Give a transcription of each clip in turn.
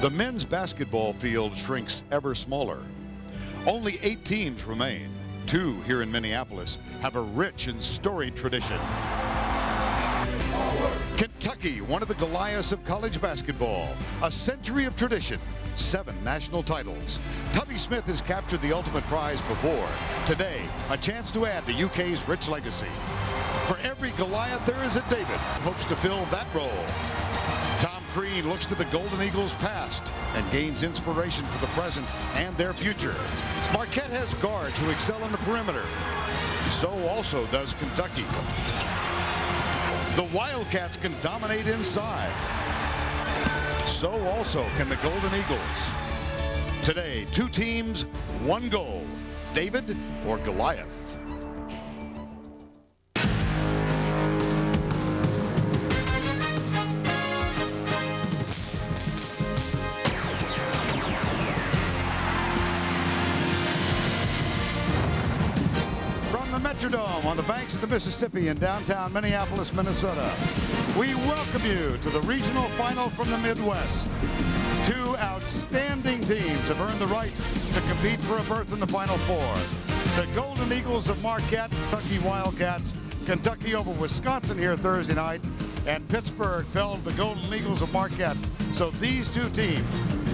The men's basketball field shrinks ever smaller. Only 8 teams remain. 2 here in Minneapolis have a rich and storied tradition. Kentucky, one of the Goliaths of college basketball. A century of tradition, 7 national titles. Tubby Smith has captured the ultimate prize before. Today, a chance to add to UK's rich legacy. For every Goliath, there is a David who hopes to fill that role. Tom Crean looks to the Golden Eagles' past and gains inspiration for the present and their future. Marquette has guards who excel on the perimeter. So also does Kentucky. The Wildcats can dominate inside. So also can the Golden Eagles. Today, 2 teams, 1 goal. David or Goliath? Metrodome on the banks of the Mississippi in downtown Minneapolis, Minnesota. We welcome you to the regional final from the Midwest. 2 outstanding teams have earned the right to compete for a berth in the Final Four. The Golden Eagles of Marquette, Kentucky Wildcats. Kentucky over Wisconsin here Thursday night, and Pittsburgh fell to the Golden Eagles of Marquette. So these 2 teams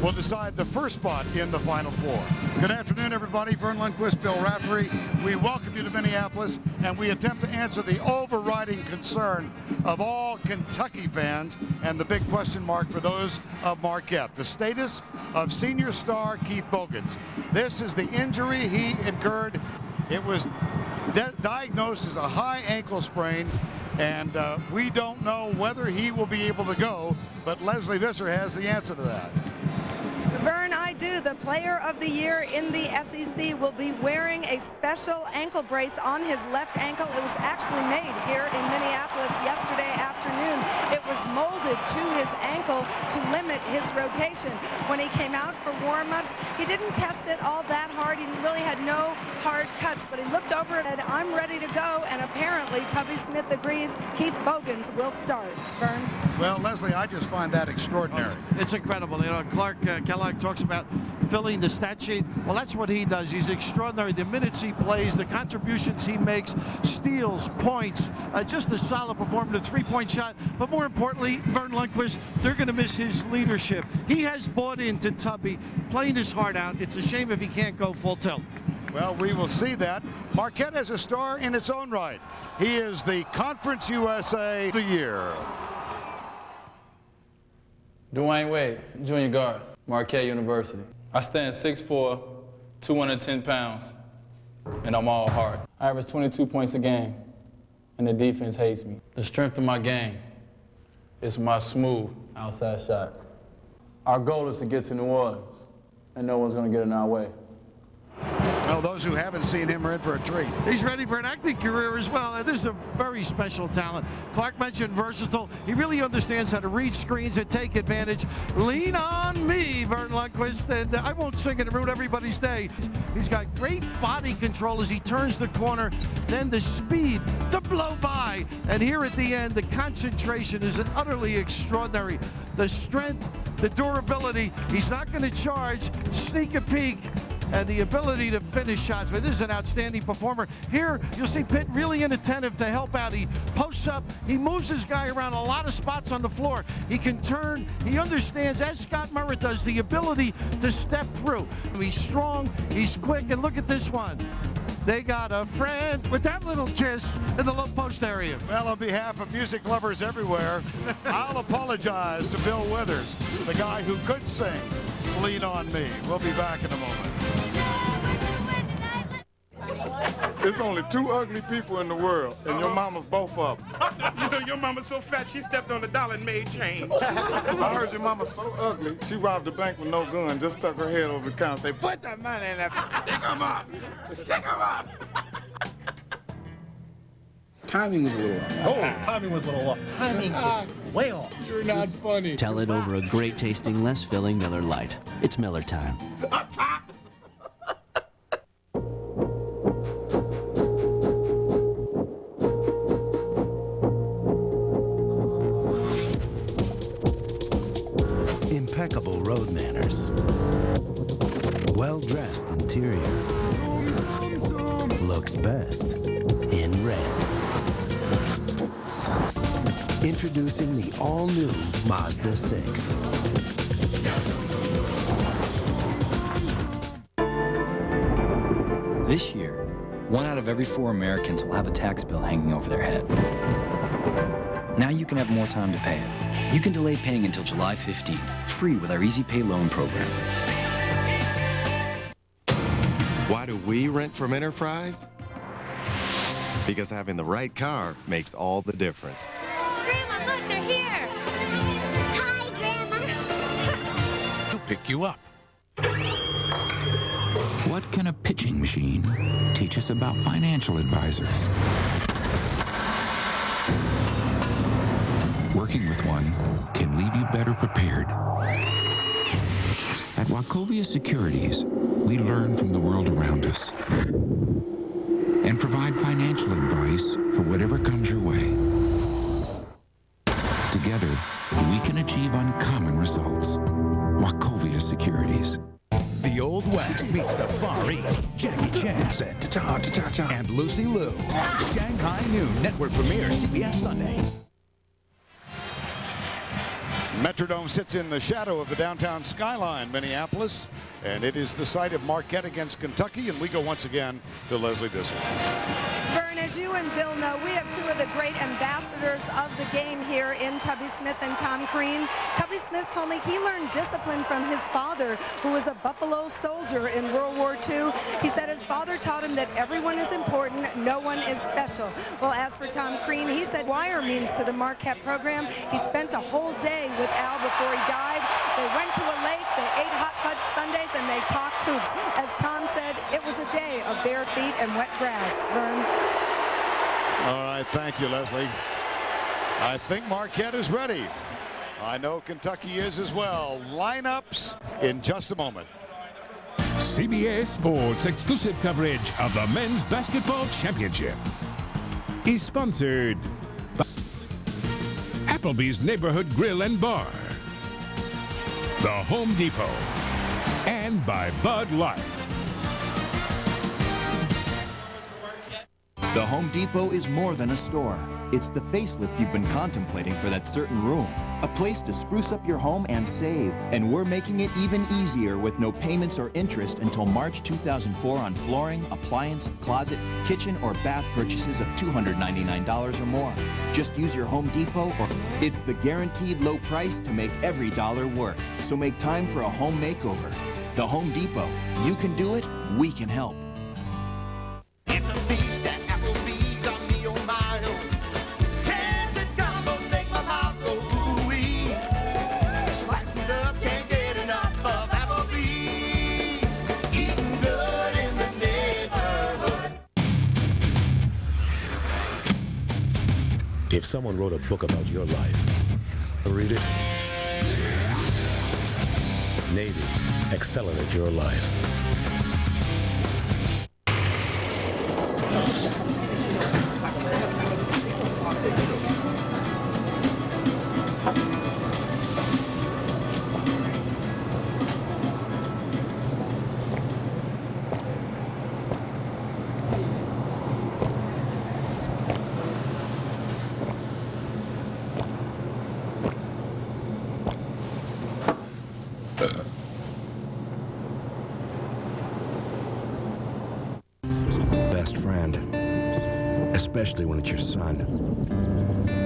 will decide the first spot in the Final Four. Good afternoon, everybody. Vern Lundquist, Bill Raftery. We welcome you to Minneapolis, and we attempt to answer the overriding concern of all Kentucky fans and the big question mark for those of Marquette, the status of senior star Keith Bogans. This is the injury he incurred. It was diagnosed as a high ankle sprain, and we don't know whether he will be able to go, but Leslie Visser has the answer to that. Vern, I do. The player of the year in the SEC will be wearing a special ankle brace on his left ankle. It was actually made here in Minneapolis yesterday afternoon. It was molded to his ankle to limit his rotation. When he came out for warm-ups, he didn't test it all that hard. He really had no hard cuts, but he looked over it and I'm ready to go, and apparently Tubby Smith agrees Keith Bogans will start. Vern? Well, Leslie, I just find that extraordinary. It's incredible. You know, Clark Kellogg talks about filling the stat sheet. Well, that's what he does. He's extraordinary. The minutes he plays, the contributions he makes, steals, points, just a solid performance, a 3-point shot. But more importantly, Vern Lundquist, they're going to miss his leadership. He has bought into Tubby, playing his heart out. It's a shame if he can't go full tilt. Well, we will see that. Marquette has a star in its own right. He is the Conference USA of the year. Dwayne Wade, junior guard, Marquette University. I stand 6'4", 210 pounds, and I'm all heart. I average 22 points a game, and the defense hates me. The strength of my game is my smooth outside shot. Our goal is to get to New Orleans, and no one's going to get in our way. Well, those who haven't seen him are in for a treat. He's ready for an acting career as well, and this is a very special talent. Clark mentioned versatile. He really understands how to read screens and take advantage. Lean on me, Vern Lundquist, and I won't sing it and ruin everybody's day. He's got great body control as he turns the corner, then the speed to blow by, and here at the end, the concentration is utterly extraordinary. The strength, the durability, he's not going to charge, sneak a peek, and the ability to finish shots. But this is an outstanding performer. Here, you'll see Pitt really inattentive to help out. He posts up, he moves his guy around a lot of spots on the floor. He can turn, he understands, as Scott Murrett does, the ability to step through. He's strong, he's quick, and look at this one. They got a friend with that little kiss in the low post area. Well, on behalf of music lovers everywhere, I'll apologize to Bill Withers, the guy who could sing Lean on Me. We'll be back in a moment. There's only 2 ugly people in the world, and your mama's both of them. You know, your mama's so fat, she stepped on the dollar and made change. I heard your mama's so ugly, she robbed the bank with no gun, just stuck her head over the counter and said, put that money in that, stick 'em up, stick 'em up. Timing was a little off. Oh, timing was a little off. Timing is way off. You're not funny. Tell it over a great tasting, less filling Miller Lite. It's Miller time. impeccable road manners. Well-dressed interior. Looks best in red. Introducing the all-new Mazda 6. This year, 1 out of every 4 Americans will have a tax bill hanging over their head. Now you can have more time to pay it. You can delay paying until July 15th, free with our Easy Pay loan program. Why do we rent from Enterprise? Because having the right car makes all the difference. Grandma, look, they're here. Hi, Grandma. He'll pick you up. What can a pitching machine teach us about financial advisors? Working with one can leave you better prepared. At Wachovia Securities, we learn from the world around us and provide financial advice for whatever comes your way. Together, we can achieve uncommon results. Wachovia Securities. The Old West meets the Far East. Jackie Chan and Lucy Liu. Shanghai Noon Network premiere, CBS Sunday. Metrodome sits in the shadow of the downtown skyline, Minneapolis, and it is the site of Marquette against Kentucky, and we go once again to Leslie Bissell. Vern, as you and Bill know, we have 2 of the great ambassadors of the game here in Tubby Smith and Tom Crean. Tubby Smith told me he learned discipline from his father, who was a Buffalo soldier in World War II. He said his father taught him that everyone is important, no one is special. Well, as for Tom Crean, he said wire means to the Marquette program. He spent a whole day with Al before he died. They went to a lake, they ate hot fudge sundaes, and they talked hoops. As Tom said, it was a day of bare feet and wet grass. Vern. All right, thank you, Leslie. I think Marquette is ready. I know Kentucky is as well. Lineups in just a moment. CBS Sports exclusive coverage of the Men's Basketball Championship is sponsored by Applebee's Neighborhood Grill and Bar, the Home Depot, and by Bud Light. The Home Depot is more than a store. It's the facelift you've been contemplating for that certain room. A place to spruce up your home and save. And we're making it even easier with no payments or interest until March 2004 on flooring, appliance, closet, kitchen, or bath purchases of $299 or more. Just use your Home Depot or it's the guaranteed low price to make every dollar work. So make time for a home makeover. The Home Depot. You can do it, we can help. It's a feast at Applebee's on me, oh my, oh. Can't it combos make my mouth go ooh-wee. Slice it up, can't get enough of Applebee's. Eating good in the neighborhood. If someone wrote a book about your life, read it. Navy, accelerate your life. Best friend, especially when it's your son.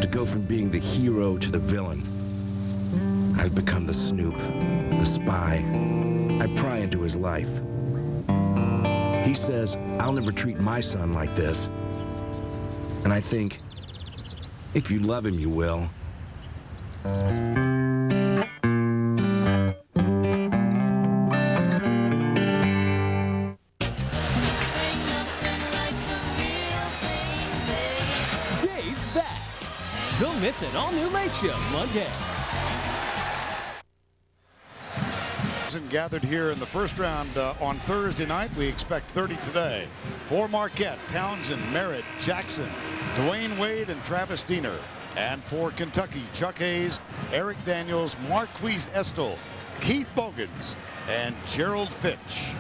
To go from being the hero to the villain. I've become the snoop, the spy. I pry into his life. He says, I'll never treat my son like this. And I think, if you love him, you will. Dave's back. Don't miss an all-new Late Show Monday. Gathered here in the first round on Thursday night. We expect 30 today. For Marquette, Townsend, Merritt, Jackson, Dwayne Wade, and Travis Diener. And for Kentucky, Chuck Hayes, Eric Daniels, Marquise Estel, Keith Bogans and Gerald Fitch.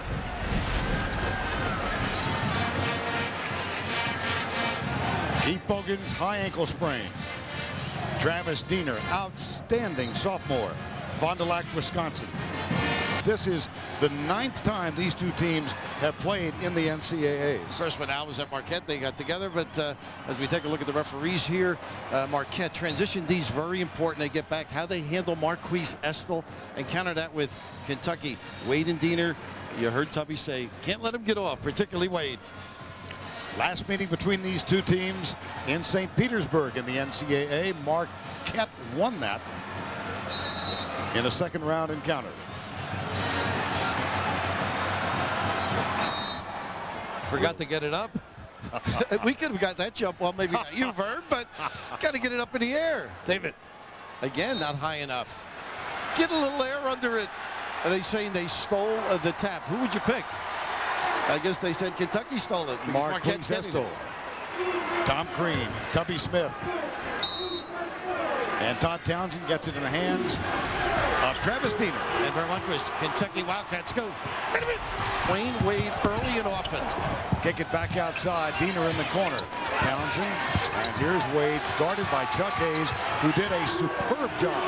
Keith Bogans, high ankle sprain. Travis Diener, outstanding sophomore, Fond du Lac, Wisconsin. This is the 9th time these two teams have played in the NCAAs. First one out was at Marquette. They got together, but as we take a look at the referees here, Marquette transition D's very important. They get back how they handle Marquise Estel and counter that with Kentucky. Wade and Diener, you heard Tubby say, can't let them get off, particularly Wade. Last meeting between these two teams in St. Petersburg in the NCAA. Marquette won that in a second round encounter. Forgot to get it up. We could have got that jump. Well, maybe not you, Vern, but got to get it up in the air. David, again, not high enough. Get a little air under it. Are they saying they stole the tap? Who would you pick? I guess they said Kentucky stole it. Marquise Estel, Tom Crean, Tubby Smith, and Todd Townsend gets it in the hands of Travis Diener. And Vern Lundquist, Kentucky Wildcats go. Wayne Wade early and often. Kick it back outside. Diener in the corner. Townsend. And here's Wade guarded by Chuck Hayes, who did a superb job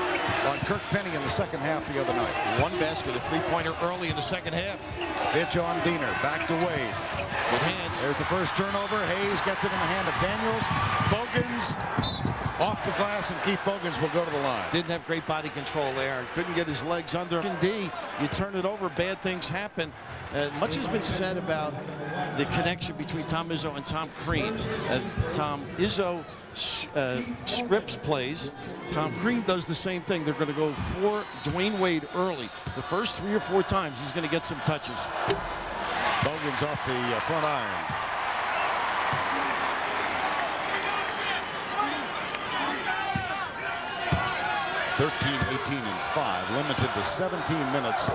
on Kirk Penny in the second half the other night. One basket, a three-pointer early in the second half. Fitch on Diener. Back to Wade. Good hands. There's the first turnover. Hayes gets it in the hand of Daniels. Bogans off the glass, and Keith Bogans will go to the line. Didn't have great body control there. Couldn't get his legs under him. D, you turn it over, bad things happen. Much has been said about the connection between Tom Izzo and Tom Crean. Tom Izzo scripts plays. Tom Crean does the same thing. They're going to go for Dwayne Wade early. The first 3 or 4 times, he's going to get some touches. Bogans off the front iron. (13, 18, and 5), limited to 17 minutes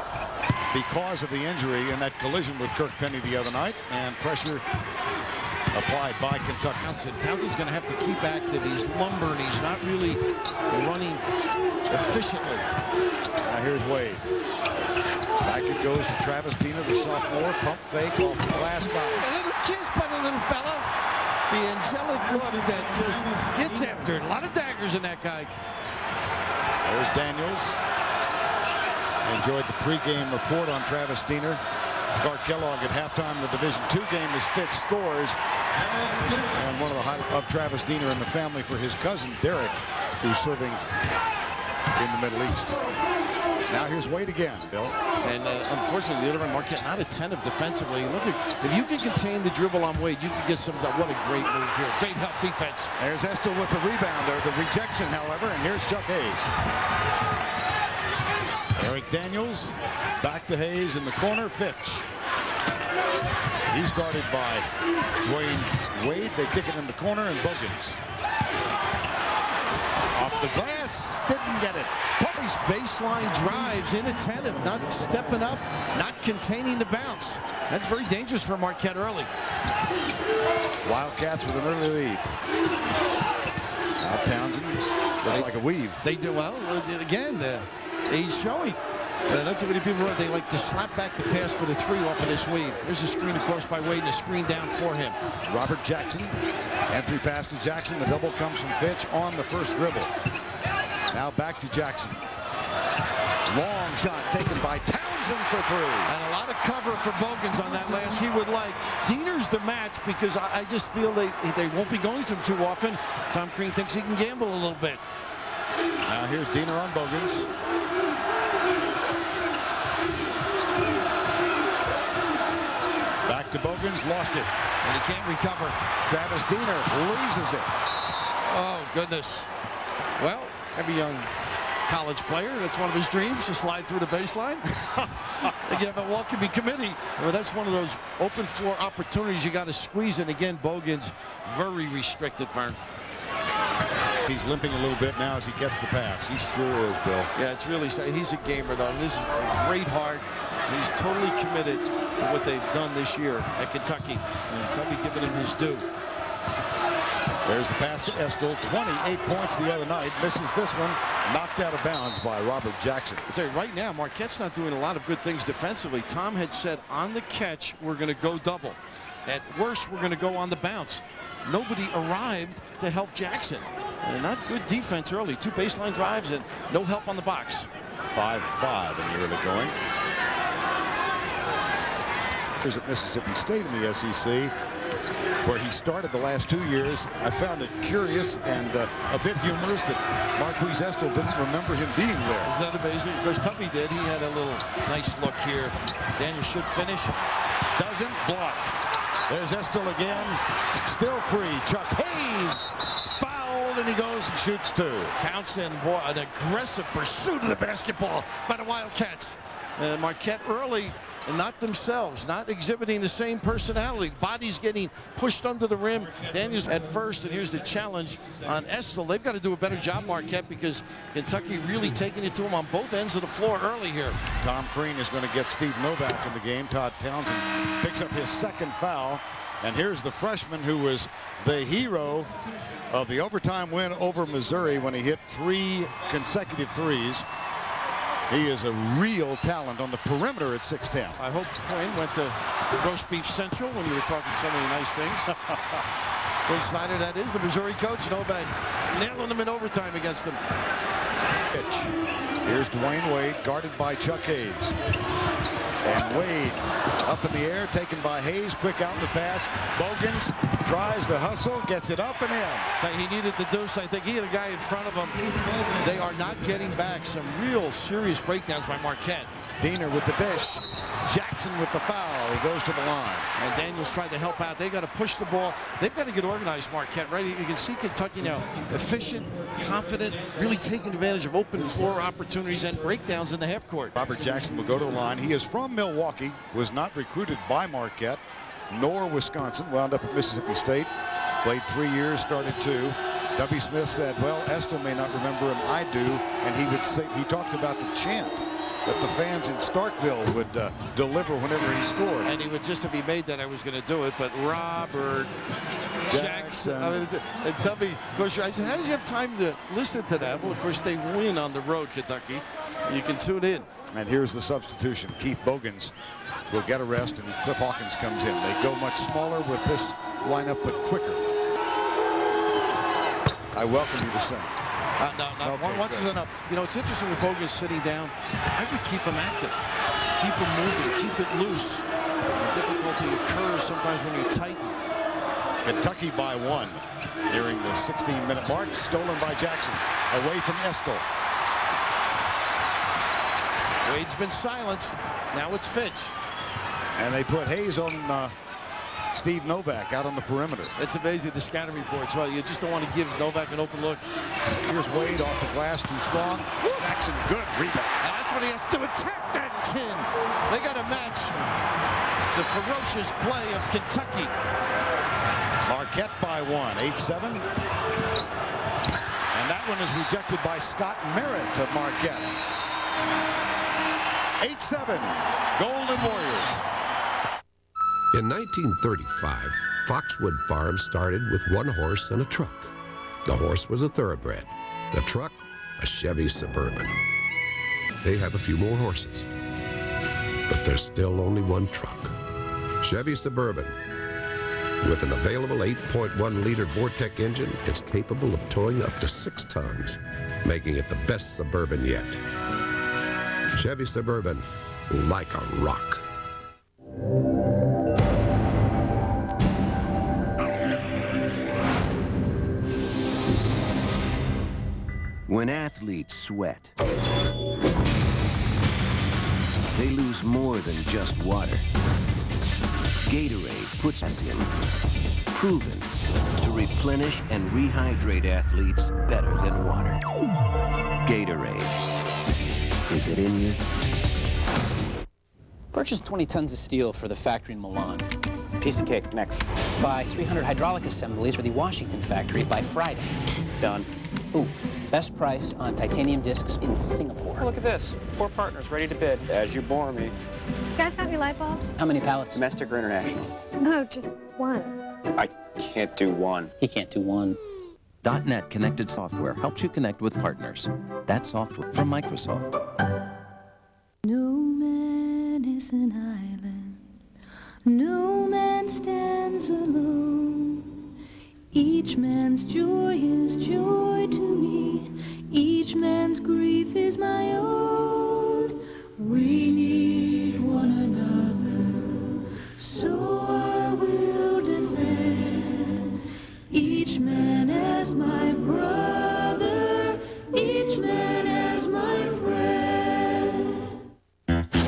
because of the injury in that collision with Kirk Penny the other night, and pressure applied by Kentucky. Townsend's going to have to keep active. He's lumbering. He's not really running efficiently. Now here's Wade. Back it goes to Travis Diener, the sophomore. Pump fake off the glass. Got it. A little kiss by the little fella. The angelic water that just gets after it. A lot of daggers in that guy. There's Daniels. Enjoyed the pregame report on Travis Diener. Clark Kellogg at halftime in the Division II game as Fitch scores. And one of the highlights of Travis Diener and the family for his cousin Derek, who's serving in the Middle East. Now here's Wade again, Bill. And unfortunately, the other one, Marquette, not attentive defensively. Look at, if you can contain the dribble on Wade, you can get some of that. What a great move here. Great help defense. There's Estel with the rebound there. The rejection, however, and here's Chuck Hayes. Eric Daniels back to Hayes in the corner. Fitch. He's guarded by Dwayne Wade. They kick it in the corner, and Bogans. Off the glass, didn't get it. These baseline drives, inattentive, not stepping up, not containing the bounce. That's very dangerous for Marquette early. Wildcats with an early lead. Now Townsend looks like a weave. They do well. Again, he's showing. Not too many people, they like to slap back the pass for the 3 off of this weave. There's a screen across by Wade and a screen down for him. Robert Jackson. Entry pass to Jackson. The double comes from Fitch on the first dribble. Now back to Jackson. Long shot taken by Townsend for 3. And a lot of cover for Bogans on that last. He would like. Diener's the match because I just feel they won't be going to him too often. Tom Crean thinks he can gamble a little bit. Now here's Diener on Bogans. Back to Bogans, lost it. And he can't recover. Travis Diener loses it. Oh, goodness. Well, every young college player, that's one of his dreams, to slide through the baseline. Again, Milwaukee committee. Well, that's one of those open floor opportunities you got to squeeze. And again, Bogans very restricted, Vern. He's limping a little bit now as he gets the pass. He sure is, Bill. Yeah, it's really sad. He's a gamer, though. This is a great heart. He's totally committed to what they've done this year at Kentucky. And Tubby giving him his due. There's the pass to Estill. 28 points the other night. Misses this one. Knocked out of bounds by Robert Jackson. I tell you right now, Marquette's not doing a lot of good things defensively. Tom had said on the catch, we're going to go double. At worst, we're going to go on the bounce. Nobody arrived to help Jackson. Not good defense early. 2 baseline drives and no help on the box. 5-5 in the early going. Here's at Mississippi State in the SEC, where he started the last 2 years. I found it curious and a bit humorous that Marquise Estill didn't remember him being there. Is that amazing? Of course, Tuppy did. He had a little nice look here. Daniel should finish. Doesn't. Blocked. There's Estill again. Still free. Chuck Hayes fouled, and he goes and shoots 2. Townsend, boy, an aggressive pursuit of the basketball by the Wildcats. Marquette early, and not themselves, not exhibiting the same personality. Bodies getting pushed under the rim. Daniels at first, and here's the challenge on Estill. They've got to do a better job, Marquette, because Kentucky really taking it to them on both ends of the floor early here. Tom Crean is going to get Steve Novak in the game. Todd Townsend picks up his 2nd foul. And here's the freshman who was the hero of the overtime win over Missouri when he hit 3 consecutive threes. He is a real talent on the perimeter at 6'10". I hope Quinn went to Roast Beef Central when you were talking so many nice things. Quinn Snyder, that is, the Missouri coach. Novak nailing them in overtime against them. Here's Dwayne Wade, guarded by Chuck Hayes. And Wade up in the air, taken by Hayes. Quick out the pass. Bogans tries to hustle, gets it up and in. He needed the deuce. I think he had a guy in front of him. They are not getting back. Some real serious breakdowns by Marquette. Diener with the dish. Jackson with the foul. He goes to the line. And Daniels trying to help out. They got to push the ball. They've got to get organized, Marquette, right? You can see Kentucky now efficient, confident, really taking advantage of open floor opportunities and breakdowns in the half court. Robert Jackson will go to the line. He is from Milwaukee, was not recruited by Marquette nor Wisconsin, wound up at Mississippi State, played 3 years, started 2. W. Smith said, well, Estill may not remember him, I do, and he would say, he talked about the chant that the fans in Starkville would deliver whenever he scored. And he would just, if he made that, I was going to do it. But Robert Jackson. I mean, and Tubby, of course, I said, how did you have time to listen to that? Well, of course, they win on the road, Kentucky. You can tune in. And here's the substitution. Keith Bogans will get a rest, and Cliff Hawkins comes in. They go much smaller with this lineup, but quicker. I welcome you to sing. Okay, once is enough. You know, it's interesting with Bogans sitting down. I would keep him active. Keep him moving. Keep it loose. Difficulty occurs sometimes when you tighten. Kentucky by 1. Nearing the 16-minute mark. Stolen by Jackson. Away from Estill. Wade's been silenced. Now it's Fitch. And they put Hayes on Steve Novak out on the perimeter. It's amazing, the scouting reports. Well, you just don't want to give Novak an open look. Here's Wade off the glass, too strong. Jackson, good rebound. And that's what he has to do, attack that tin. They got to match the ferocious play of Kentucky. Marquette by 1, 8-7. And that one is rejected by Scott Merritt of Marquette. 8-7, Golden Warriors. In 1935, Foxwood Farm started with 1 horse and a truck. The horse was a thoroughbred. The truck, a Chevy Suburban. They have a few more horses, but there's still only 1 truck. Chevy Suburban. With an available 8.1-liter Vortec engine, it's capable of towing up to 6 tons, making it the best Suburban yet. Chevy Suburban, like a rock. When athletes sweat, they lose more than just water. Gatorade puts us in, proven to replenish and rehydrate athletes better than water. Gatorade. Is it in you? Purchase 20 tons of steel for the factory in Milan. Piece of cake, next. Buy 300 hydraulic assemblies for the Washington factory by Friday. Done. Ooh, best price on titanium discs in Singapore. Oh, look at this. 4 partners ready to bid. As you bore me. You guys got any light bulbs? How many pallets? Domestic or international? No, just 1. I can't do one. He can't do one. .NET Connected Software helps you connect with partners. That's software from Microsoft. No man is an island. No man stands alone. Each man's joy is joy to me. Each man's grief is my own. We need one another, so I will defend each man as my brother, each man as my friend.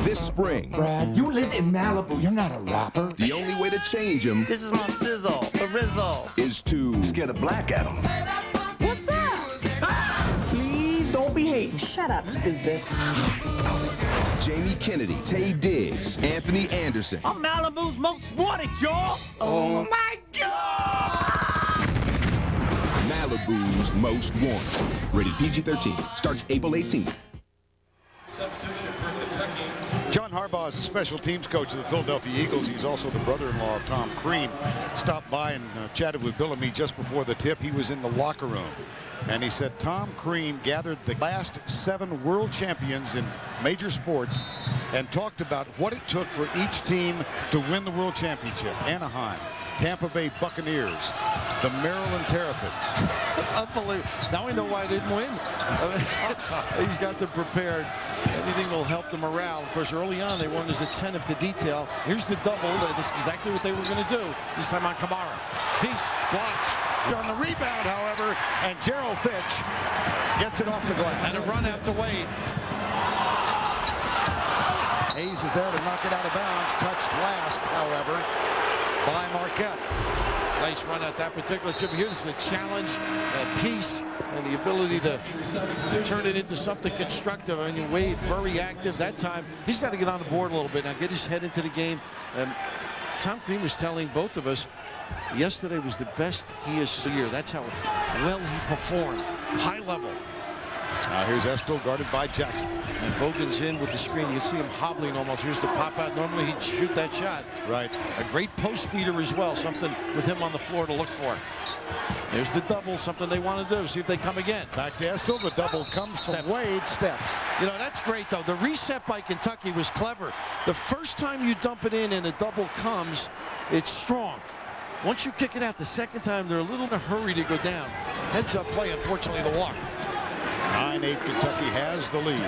This spring, Brad, you live in Malibu. You're not a rapper. the only way to change him This is my sizzle, the Rizzle. is to scare the black at him. What's up? Please don't be hating. Shut up, stupid. Jamie Kennedy, Tay Diggs, Anthony Anderson. I'm Malibu's most wanted, y'all. Oh my God! Malibu's most wanted. Rated PG-13. Starts April 18th. Substitution for Kentucky. John Harbaugh is the special teams coach of the Philadelphia Eagles. He's also the brother-in-law of Tom Crean. Stopped by and chatted with Bill and me just before the tip. He was in the locker room. And he said Tom Crean gathered the last 7 world champions in major sports and talked about what it took for each team to win the world championship. Anaheim, Tampa Bay Buccaneers, the Maryland Terrapins. Unbelievable. Now we know why they didn't win. He's got them prepared. Anything will help the morale. Of course, early on, they weren't as attentive to detail. Here's the double. This is exactly what they were going to do. This time on Kamara. Peace. Blocked. On the rebound, however, and Gerald Fitch gets it off the glass. And a run out to Wade. Hayes is there to knock it out of bounds. Touched last, however, by Marquette. Nice run at that particular tip. Here's the challenge, peace, and the ability to turn it into something constructive. I mean, Wade very active that time. He's got to get on the board a little bit now, get his head into the game. Tom Crean was telling both of us yesterday was the best he has seen year. That's how well he performed. High level. Now here's Estill guarded by Jackson. And Bogan's in with the screen. You see him hobbling almost. Here's the pop out. Normally he'd shoot that shot. Right. A great post feeder as well. Something with him on the floor to look for. There's the double. Something they want to do. See if they come again. Back to Estill. The double comes from Wade. Steps. You know, that's great, though. The reset by Kentucky was clever. The first time you dump it in and a double comes, it's strong. Once you kick it out the second time, they're a little in a hurry to go down. Heads up play, unfortunately, the walk. 9-8 Kentucky has the lead.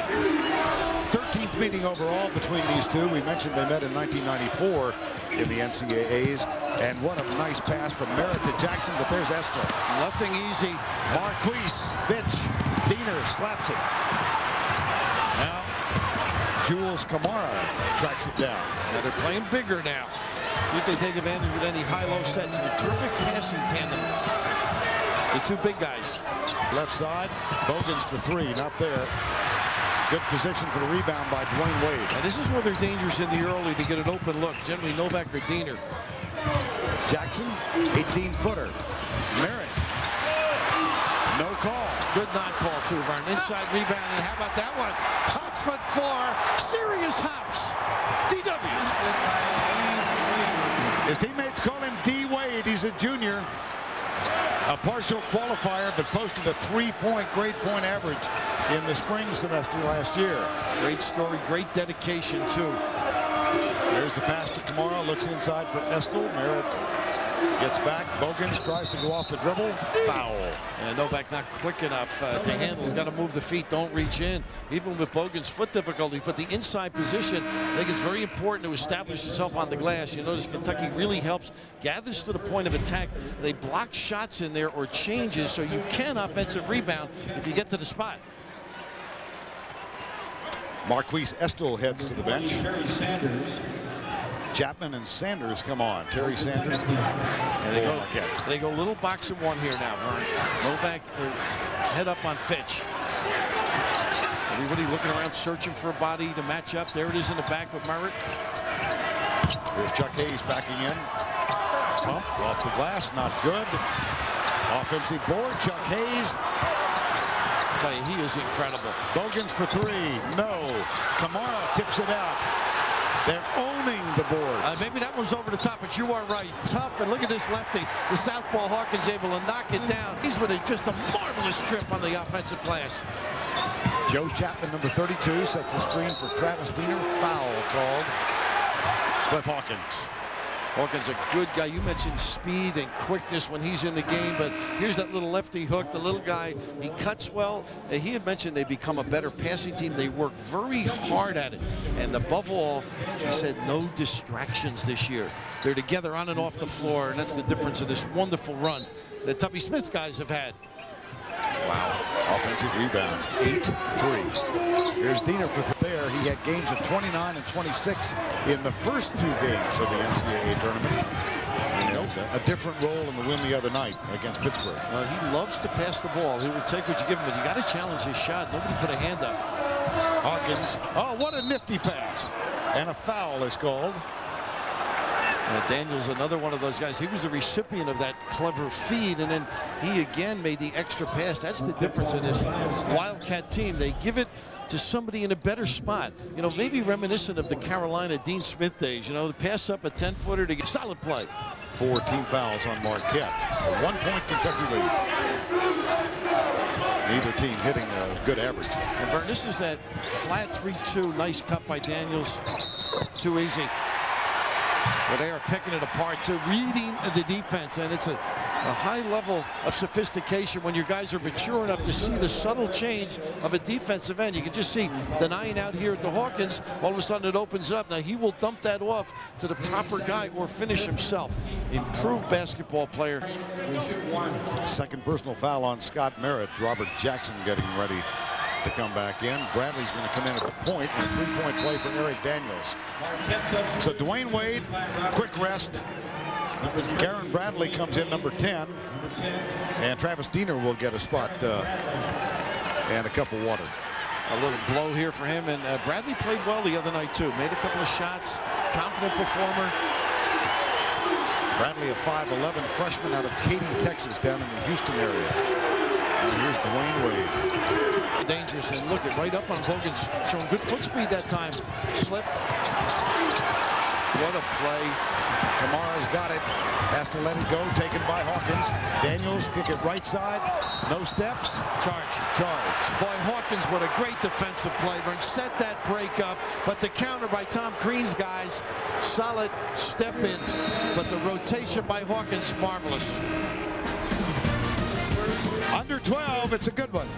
13th meeting overall between these two. We mentioned they met in 1994 in the NCAAs. And what a nice pass from Merritt to Jackson, but there's Estill. Nothing easy. Marquise, Fitch, Diener slaps it. Now, Jules Kamara tracks it down. Now they're playing bigger now. See if they take advantage with any high-low sets. A terrific passing tandem. The two big guys. Left side, Bogans for 3, not there. Good position for the rebound by Dwayne Wade. And this is where they're dangerous in the early to get an open look. Generally Novak or Diener. Jackson, 18-footer. Merritt. No call. Good non-call, too, Vern. Inside rebound, and how about that one? 6'4", serious hops. DW. His teammates call him D. Wade. He's a junior. A partial qualifier, but posted a 3-point grade point average in the spring semester last year. Great story, great dedication, too. There's the pass to Kamara. Looks inside for Estill. Merritt gets back. Bogans tries to go off the dribble. Foul. And Novak not quick enough to handle. He's got to move the feet. Don't reach in. Even with Bogan's foot difficulty. But the inside position, I think it's very important to establish himself on the glass. You notice Kentucky really helps. Gathers to the point of attack. They block shots in there or changes so you can offensive rebound if you get to the spot. Marquise Estill heads to the bench. Chapman and Sanders come on. Terry Sanders. And they go little box of one here now, Vern. Novak head up on Fitch. Everybody looking around searching for a body to match up. There it is in the back with Merritt. Here's Chuck Hayes backing in. Pump off the glass, not good. Offensive board, Chuck Hayes. I tell you, he is incredible. Bogans for 3, no. Kamara tips it out. They're owning the boards. Maybe that was over the top, but you are right. Tough, and look at this lefty. The southpaw Hawkins able to knock it down. He's with just a marvelous trip on the offensive glass. Joe Chapman, number 32, sets the screen for Travis Diener. Foul called. Cliff Hawkins. Hawkins, a good guy. You mentioned speed and quickness when he's in the game, but here's that little lefty hook. The little guy, he cuts well. He had mentioned they become a better passing team. They work very hard at it. And above all, he said no distractions this year. They're together on and off the floor, and that's the difference of this wonderful run that Tubby Smith guys have had. Wow. Offensive rebounds, 8-3. Here's Diener for there. He had games of 29 and 26 in the first 2 games of the NCAA tournament. A different role in the win the other night against Pittsburgh. He loves to pass the ball. He will take what you give him, but you got to challenge his shot. Nobody put a hand up. Hawkins. Oh, what a nifty pass. And a foul is called. Daniels, another one of those guys. He was the recipient of that clever feed, and then he again made the extra pass. That's the difference in this Wildcat team. They give it to somebody in a better spot. You know, maybe reminiscent of the Carolina Dean Smith days. You know, to pass up a 10-footer to get solid play. 4 team fouls on Marquette. A 1-point Kentucky lead. Neither team hitting a good average. And Vern, this is that flat 3-2. Nice cut by Daniels. Too easy. Well, they are picking it apart too, reading the defense, and it's a high level of sophistication when your guys are mature enough to see the subtle change of a defensive end. You can just see the 9 out here at the Hawkins. All of a sudden it opens up. Now he will dump that off to the proper guy or finish himself. Improved basketball player. Second personal foul on Scott Merritt. Robert Jackson getting ready to come back in. Bradley's going to come in at the point, and a 3-point play for Eric Daniels. So Dwayne Wade, quick rest. Karen Bradley comes in, number 10. And Travis Diener will get a spot and a cup of water. A little blow here for him, and Bradley played well the other night too. Made a couple of shots, confident performer. Bradley, a 5'11" freshman out of Katy, Texas, down in the Houston area. And here's Dwayne Wade. Dangerous, and look it right up on Bogans, showing good foot speed that time. Slip. What a play. Kamara's got it. Has to let it go. Taken by Hawkins. Daniels kick it right side. No steps. Charge. Boy, Hawkins, what a great defensive play. Set that break up, but the counter by Tom Crean's guys. Solid step in, but the rotation by Hawkins, marvelous. Under 12, it's a good one.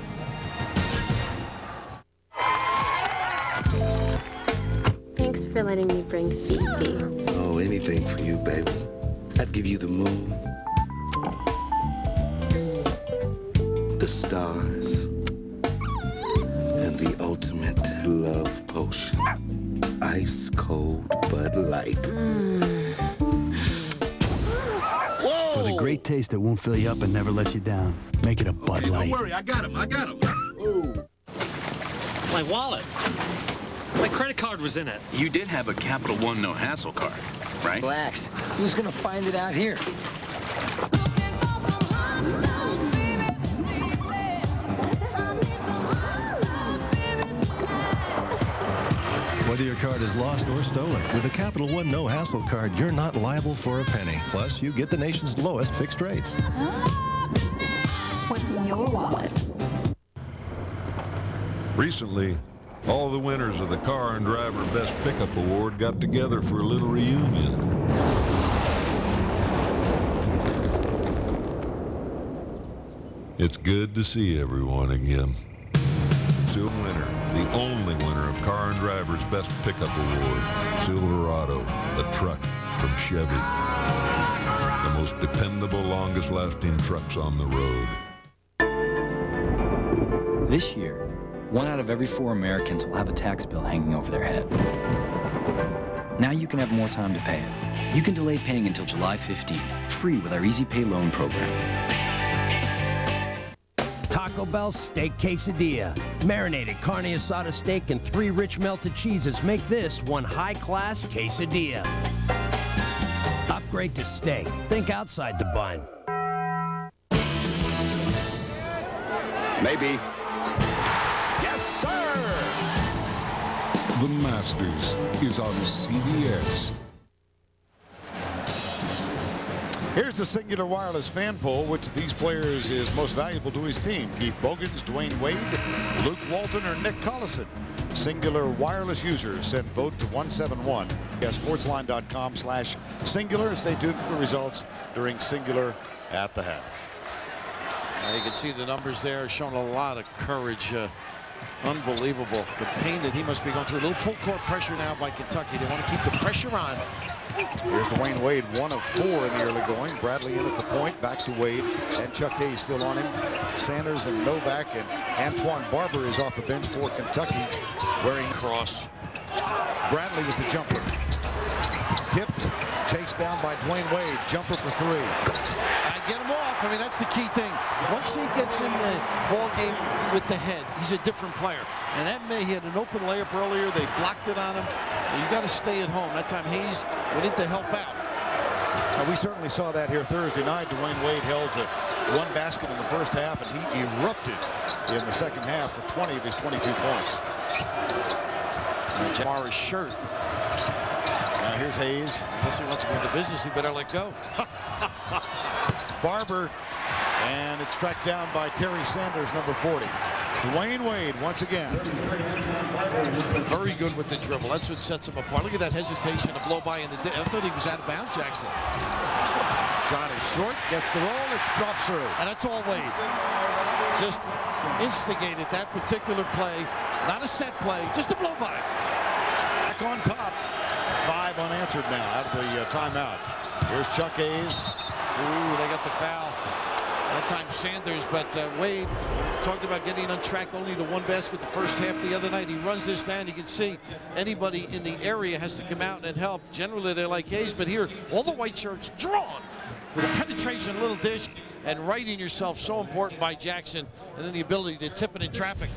Thanks for letting me bring Fifi. Oh, anything for you, baby. I'd give you the moon, the stars, and the ultimate love potion. Ice cold Bud Light. For the great taste that won't fill you up and never lets you down, make it a Bud Light. Don't worry, I got him. Ooh. My wallet. My credit card was in it. You did have a Capital One no hassle card, right? Relax. Who's gonna find it out here? Whether your card is lost or stolen, with a Capital One no hassle card, you're not liable for a penny. Plus, you get the nation's lowest fixed rates. What's in your wallet? Recently, all the winners of the Car and Driver Best Pickup Award got together for a little reunion. It's good to see everyone again. Silver winner, the only winner of Car and Driver's Best Pickup Award, Silverado, the truck from Chevy. The most dependable, longest-lasting trucks on the road. This year, 1 out of every 4 Americans will have a tax bill hanging over their head. Now you can have more time to pay it. You can delay paying until July 15th, free with our Easy Pay loan program. Taco Bell Steak Quesadilla. Marinated carne asada steak and 3 rich melted cheeses make this one high-class quesadilla. Upgrade to steak. Think outside the bun. Maybe. Yes, sir! The Masters is on CBS. Here's the Singular Wireless fan poll. Which of these players is most valuable to his team? Keith Bogans, Dwayne Wade, Luke Walton, or Nick Collison? Singular Wireless users send vote to 171. Sportsline.com/Singular. Stay tuned for the results during Singular at the half. You can see the numbers there showing a lot of courage. Unbelievable. The pain that he must be going through. A little full court pressure now by Kentucky. They want to keep the pressure on. Here's Dwayne Wade, 1 of 4 in the early going. Bradley in at the point, back to Wade, and Chuck Hayes still on him. Sanders and Novak, and Antoine Barber is off the bench for Kentucky, wearing cross. Bradley with the jumper. Tipped, chased down by Dwayne Wade. Jumper for 3. Get him off. I mean, that's the key thing. Once he gets in the ball game with the head, he's a different player. And that he had an open layup earlier. They blocked it on him. You got to stay at home. That time Hayes went in to help out. We certainly saw that here Thursday night. Dwayne Wade held to 1 basket in the first half, and he erupted in the second half for 20 of his 22 points. And Jamara's shirt. Now here's Hayes. Unless he wants to go into business, he better let go. Barber, and it's tracked down by Terry Sanders, number 40. Dwayne Wade once again. Very good with the dribble. That's what sets him apart. Look at that hesitation to blow by in the. I thought he was out of bounds, Jackson. Shot is short, gets the roll, it's dropped through. And that's all Wade. Just instigated that particular play. Not a set play, just a blow by. Back on top. 5 unanswered now out of the timeout. Here's Chuck Hayes. Ooh, they got the foul. That time Sanders, but Wade talked about getting on track. Only the 1 basket the first half the other night. He runs this down. You can see anybody in the area has to come out and help. Generally, they're like Hayes, but here, all the white shirts drawn to the penetration, little dish, and righting yourself, so important by Jackson, and then the ability to tip it in traffic.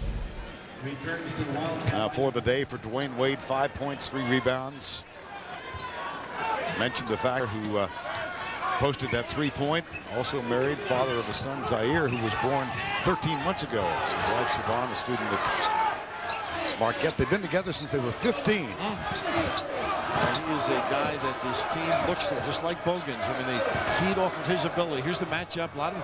For the day for Dwayne Wade, 5 points, 3 rebounds. Mentioned the fact who posted that 3-point, also married, father of a son, Zaire, who was born 13 months ago. His wife, Siobhan, a student at Marquette. They've been together since they were 15. And he is a guy that this team looks to, just like Bogans. I mean, they feed off of his ability. Here's the matchup. A lot of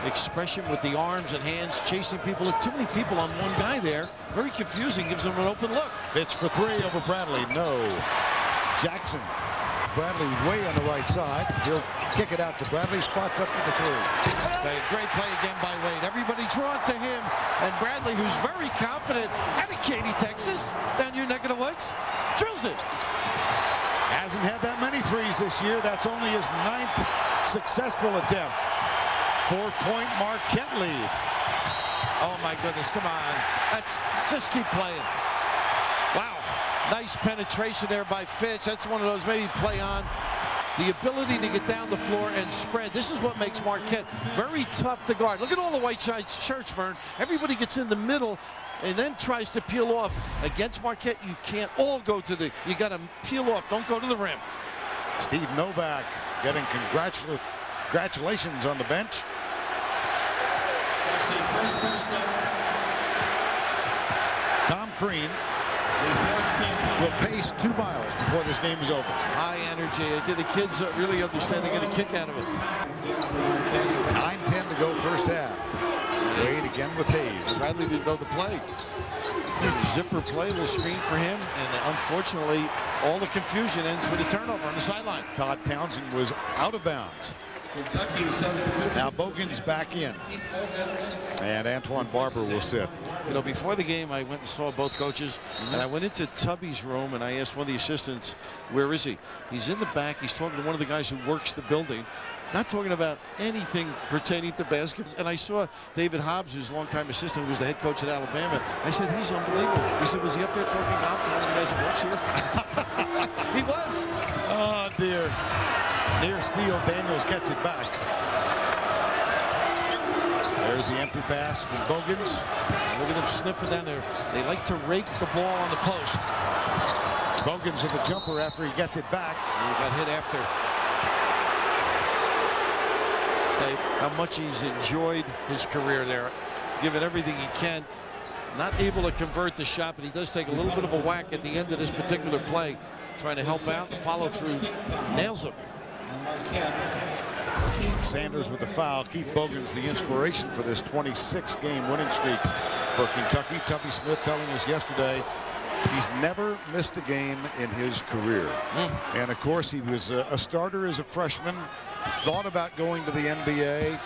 expression with the arms and hands, chasing people. Look, too many people on one guy there. Very confusing. Gives them an open look. Pitch for 3 over Bradley. No. Jackson. Bradley way on the right side. He'll kick it out to Bradley. Spots up for the 3. Okay, great play again by Wade. Everybody drawn to him. And Bradley, who's very confident out of Katy, Texas, down your neck of the woods, drills it. Hasn't had that many 3s this year. That's only his 9th successful attempt. 4-point Marquette lead. Oh my goodness, come on. Just keep playing. Wow. Nice penetration there by Fitch. That's one of those maybe play on. The ability to get down the floor and spread. This is what makes Marquette very tough to guard. Look at all the white shirts, Vern. Everybody gets in the middle and then tries to peel off. Against Marquette, you can't all go to the, you got to peel off. Don't go to the rim. Steve Novak getting congratulations on the bench. Tom Crean will pace 2 miles before this game is over. High energy. The kids really understand they get a kick out of it. 9:10 to go first half. Wade again with Hayes. Bradley didn't know the play. Zipper play, little screen for him, and unfortunately, all the confusion ends with a turnover on the sideline. Todd Townsend was out of bounds. Now Bogans back in, and Antoine Barber will sit. You know, before the game, I went and saw both coaches, and I went into Tubby's room, and I asked one of the assistants, where is he? He's in the back. He's talking to one of the guys who works the building, not talking about anything pertaining to basketball. And I saw David Hobbs, who's a longtime assistant, who was the head coach at Alabama. I said, he's unbelievable. He said, was he up there talking golf to one of the guys who works here? He was. Oh, dear. Near steal, Daniels gets it back. There's the empty pass from Bogans. Look at them sniffing down there. They like to rake the ball on the post. Bogans with the jumper after he gets it back. He got hit after. Okay, how much he's enjoyed his career there, given everything he can. Not able to convert the shot, but he does take a little bit of a whack at the end of this particular play, trying to help out. The follow-through nails him. Sanders with the foul. Keith Bogan's the inspiration for this 26-game winning streak for Kentucky. Tubby Smith telling us yesterday he's never missed a game in his career. And of course, he was a starter as a freshman, thought about going to the NBA.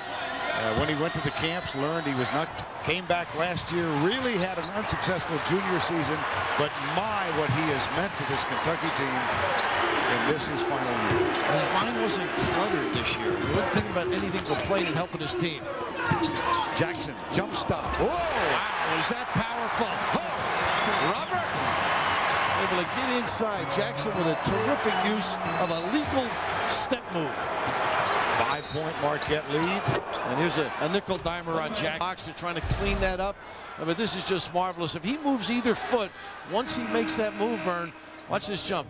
When he went to the camps, learned he was not, came back last year, really had an unsuccessful junior season, but my, what he has meant to this Kentucky team in this his final year. His mind wasn't cluttered this year. He wasn't thinking about anything but playing and helping his team. Jackson, jump stop. Whoa! Wow, is that powerful? Oh, Robert! Able to get inside. Jackson with a terrific use of a legal step move. 5-point Marquette lead. And here's a nickel dimer on Jack Oxter trying to clean that up. But this is just marvelous. If he moves either foot, once he makes that move, Vern, watch this jump.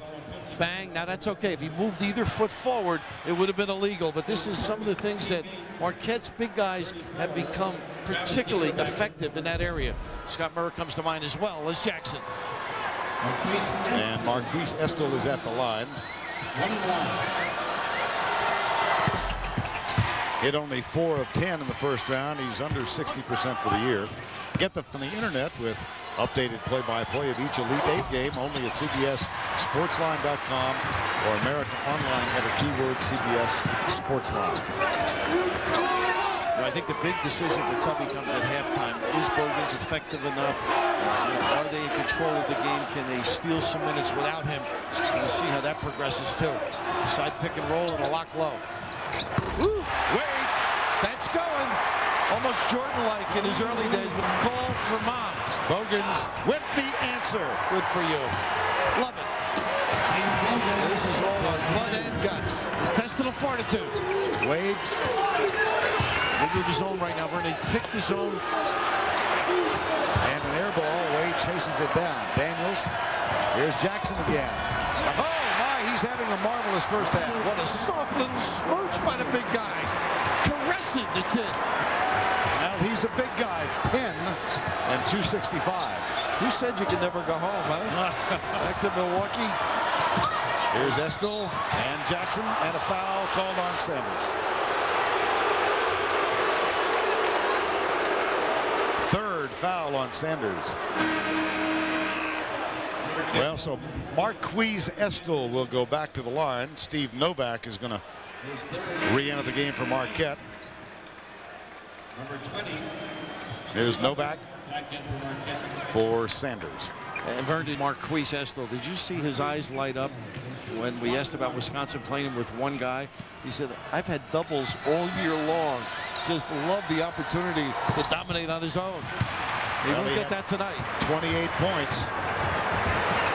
Bang. Now that's okay. If he moved either foot forward, it would have been illegal. But this is some of the things that Marquette's big guys have become particularly effective in that area. Scott Murray comes to mind as well as Jackson. And Marquise Estel is at the line. Hit only 4 of 10 in the first round. He's under 60% for the year. Get them from the internet with updated play-by-play of each Elite 8 game only at CBSSportsline.com or American Online. Enter keyword CBS Sportsline. I think the big decision for Tubby comes at halftime. Is Bogans effective enough? Are they in control of the game? Can they steal some minutes without him? We'll see how that progresses too. Side pick and roll and a lock low. Woo! Wade, that's going. Almost Jordan-like in his early days, but call for mom. Bogans with the answer. Good for you. Love it. And this is all on blood and guts. Intestinal fortitude. Wade. Into the zone right now. Vernon picked the zone. And an air ball. Wade chases it down. Daniels. Here's Jackson again. Oh, my, he's having a marvelous first half. What a soft little smooch by the big guy. Caressing the tin. Well, he's a big guy. 10 and 265. Who said you could never go home, huh? Back to Milwaukee. Here's Estel and Jackson, and a foul called on Sanders. Third foul on Sanders. Well, so Marquise Estel will go back to the line. Steve Novak is going to re-enter the game for Marquette. Number 20. Here's Novak for Sanders. And Vernon, Marquise Estel, did you see his eyes light up when we asked about Wisconsin playing with one guy? He said, I've had doubles all year long. Just love the opportunity to dominate on his own. He won't get that tonight. 28 points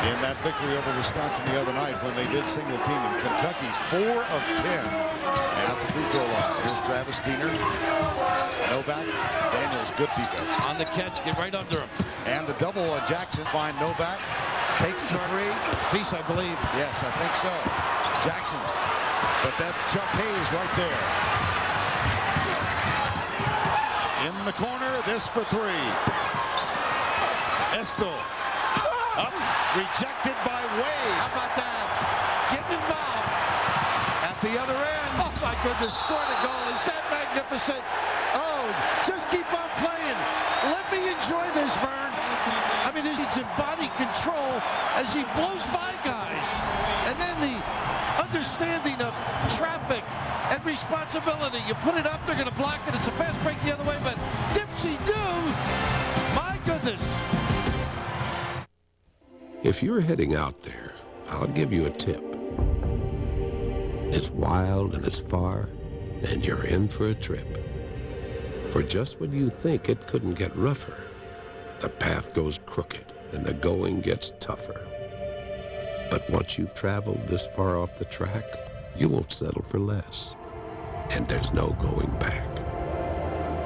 in that victory over Wisconsin the other night when they did single team in Kentucky. 4 of 10 at the free throw line. Here's Travis Diener. Novak. Daniels, good defense. On the catch, get right under him. And the double on Jackson. Find Novak. Takes the three. Piece, I believe. Yes, I think so. Jackson. But that's Chuck Hayes right there. In the corner, this for 3. Estel. Up. Rejected by Wade. How about that? Getting involved. At the other end. Oh, my goodness. Scored a goal. Is that magnificent? Oh, just keep on playing. Let me enjoy this, Vern. I mean, he's in body control as he blows by guys. And then the understanding of traffic and responsibility. You put it up, they're going to block it. It's a fast break the other way, but dipsy-do. My goodness. If you're heading out there, I'll give you a tip. It's wild and it's far, and you're in for a trip. For just when you think it couldn't get rougher, the path goes crooked and the going gets tougher. But once you've traveled this far off the track, you won't settle for less. And there's no going back.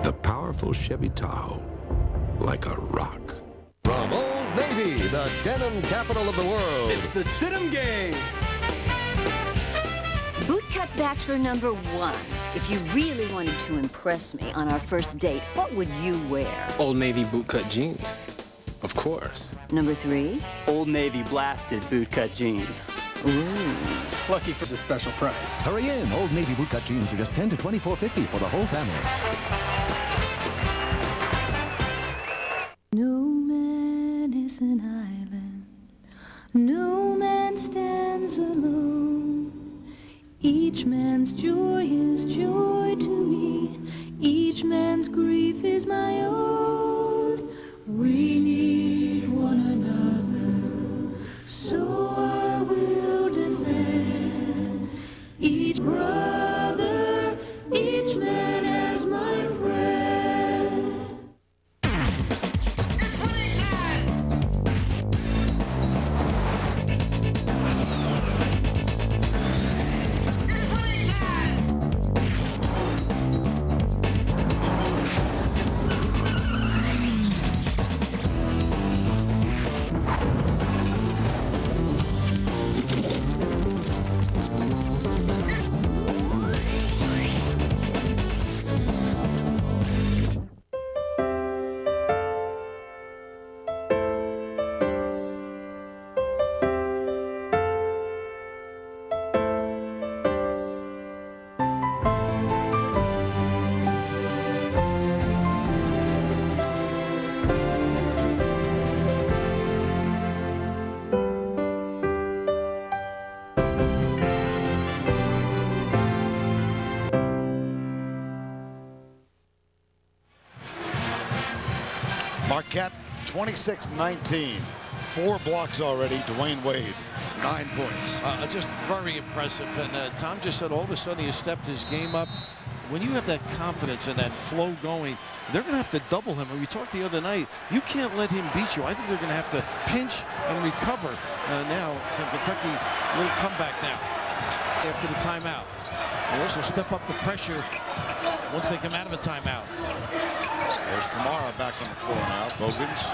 The powerful Chevy Tahoe, like a rock. From Old Navy, the denim capital of the world. It's the Denim Gang. Bootcut Bachelor number 1. If you really wanted to impress me on our first date, what would you wear? Old Navy bootcut jeans. Of course. Number 3? Old Navy blasted bootcut jeans. Ooh. Lucky for a special price. Hurry in. Old Navy bootcut jeans are just $10 to $24.50 for the whole family. No man is an island. No man stands alone. Each man's joy is joy to me. Each man's grief is my own. We need one another, so I will defend each brother, each man as my friend. Marquette 26-19. 4 blocks already. Dwayne Wade, 9 points. Just very impressive. And Tom just said all of a sudden he has stepped his game up. When you have that confidence and that flow going, they're going to have to double him. And we talked the other night, you can't let him beat you. I think they're going to have to pinch and recover. Now, from Kentucky, a little comeback now after the timeout. They also step up the pressure once they come out of a timeout. There's Kamara back on the floor now. Bogans,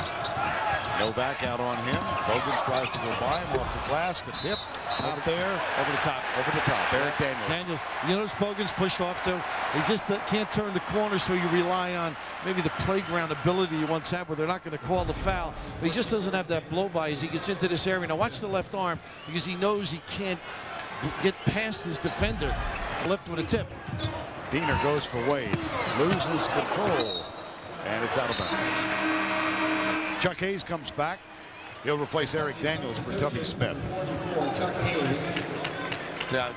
Novak out on him. Bogans tries to go by him off the glass. The tip out there. Over the top. Over the top. Eric Daniels. You notice Bogans pushed off too. He just can't turn the corner, so you rely on maybe the playground ability you once had where they're not going to call the foul. But he just doesn't have that blow by as he gets into this area. Now watch the left arm because he knows he can't get past his defender. Left with a tip. Diener goes for Wade. Loses control. And it's out of bounds. Chuck Hayes comes back. He'll replace Eric Daniels for Tubby Smith.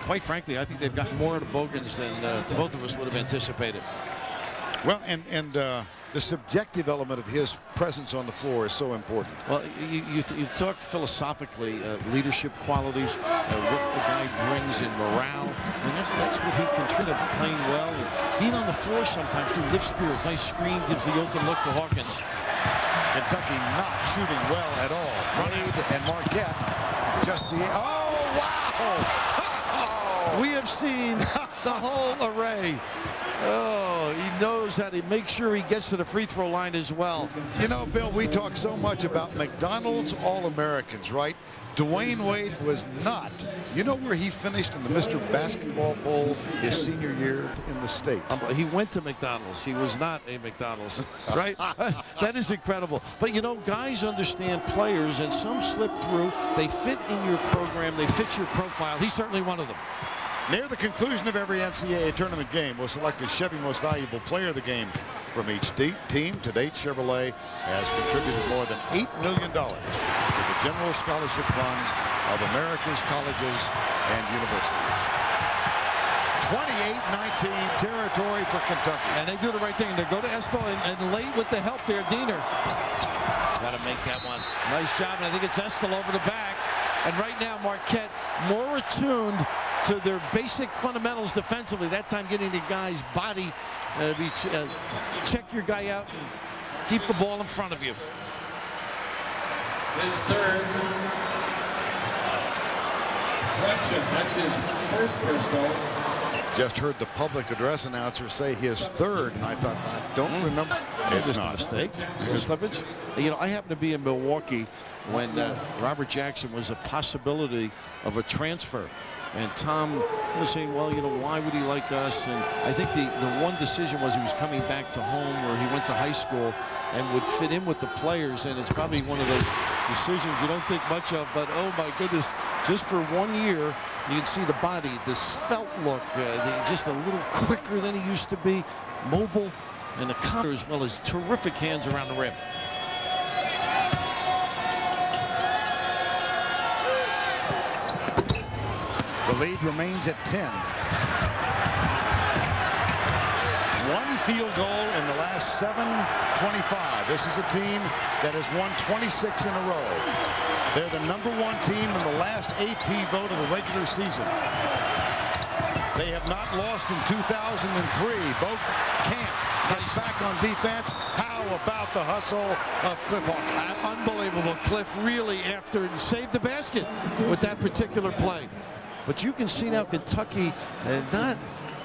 Quite frankly, I think they've gotten more out of Bogans than both of us would have anticipated. Well, and the subjective element of his presence on the floor is so important. Well, you talk philosophically, leadership qualities, what the guy brings in morale. I mean, that's what he contributed, playing well. And being on the floor sometimes through lift spirits. Nice screen gives the open look to Hawkins. Kentucky not shooting well at all. Wade and Marquette just the... Oh, wow! We have seen the whole array. Oh, he knows how to make sure he gets to the free throw line as well. You know, Bill, we talk so much about McDonald's All-Americans, right? Dwayne Wade was not. You know where he finished in the Mr. Basketball poll his senior year in the state? He went to McDonald's. He was not a McDonald's, right? That is incredible. But, you know, guys understand players, and some slip through. They fit in your program. They fit your profile. He's certainly one of them. Near the conclusion of every NCAA tournament game, we'll select a Chevy Most Valuable Player of the Game from each team. To date, Chevrolet has contributed more than $8 million to the general scholarship funds of America's colleges and universities. 28-19 territory for Kentucky. And they do the right thing. They go to Estill and late with the help there, Diener. Got to make that one. Nice job, and I think it's Estill over the back. And right now, Marquette more attuned to their basic fundamentals defensively. That time getting the guy's body. Check your guy out and keep the ball in front of you. His third. Correction, that's his first personal. Just heard the public address announcer say his third, and I thought, I don't remember. It's just a mistake. It's a slippage. You know, I happened to be in Milwaukee when Robert Jackson was a possibility of a transfer. And Tom was saying, well, you know, why would he like us? And I think the one decision was he was coming back to home where he went to high school. and would fit in with the players. And it's probably one of those decisions you don't think much of, but oh my goodness, just for 1 year, you can see the body, the svelte look, just a little quicker than he used to be, mobile, and the counter as well as terrific hands around the rim. The lead remains at 10. One field goal in the last 7:25. This is a team that has won 26 in a row. They're the #1 team in the last AP vote of the regular season. They have not lost in 2003. Both can't get back on defense. How about the hustle of Cliff Hawkins? Unbelievable. Cliff really after saved the basket with that particular play. But you can see now Kentucky not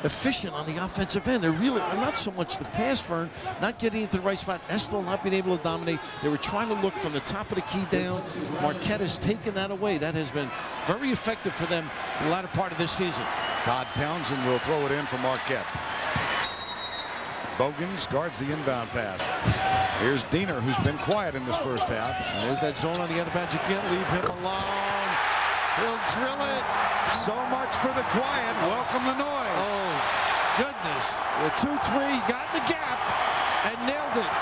efficient on the offensive end. They're really not so much the pass, Vern, not getting into the right spot. Estill not being able to dominate. They were trying to look from the top of the key down. Marquette has taken that away. That has been very effective for them in the latter part of this season. Todd Townsend will throw it in for Marquette. Bogans guards the inbound pass. Here's Diener, who's been quiet in this first half. There's that zone on the end of bounds. You can't leave him alone. He'll drill it. So much for the quiet. Welcome the noise. Oh, goodness. The 2-3 got in the gap and nailed it.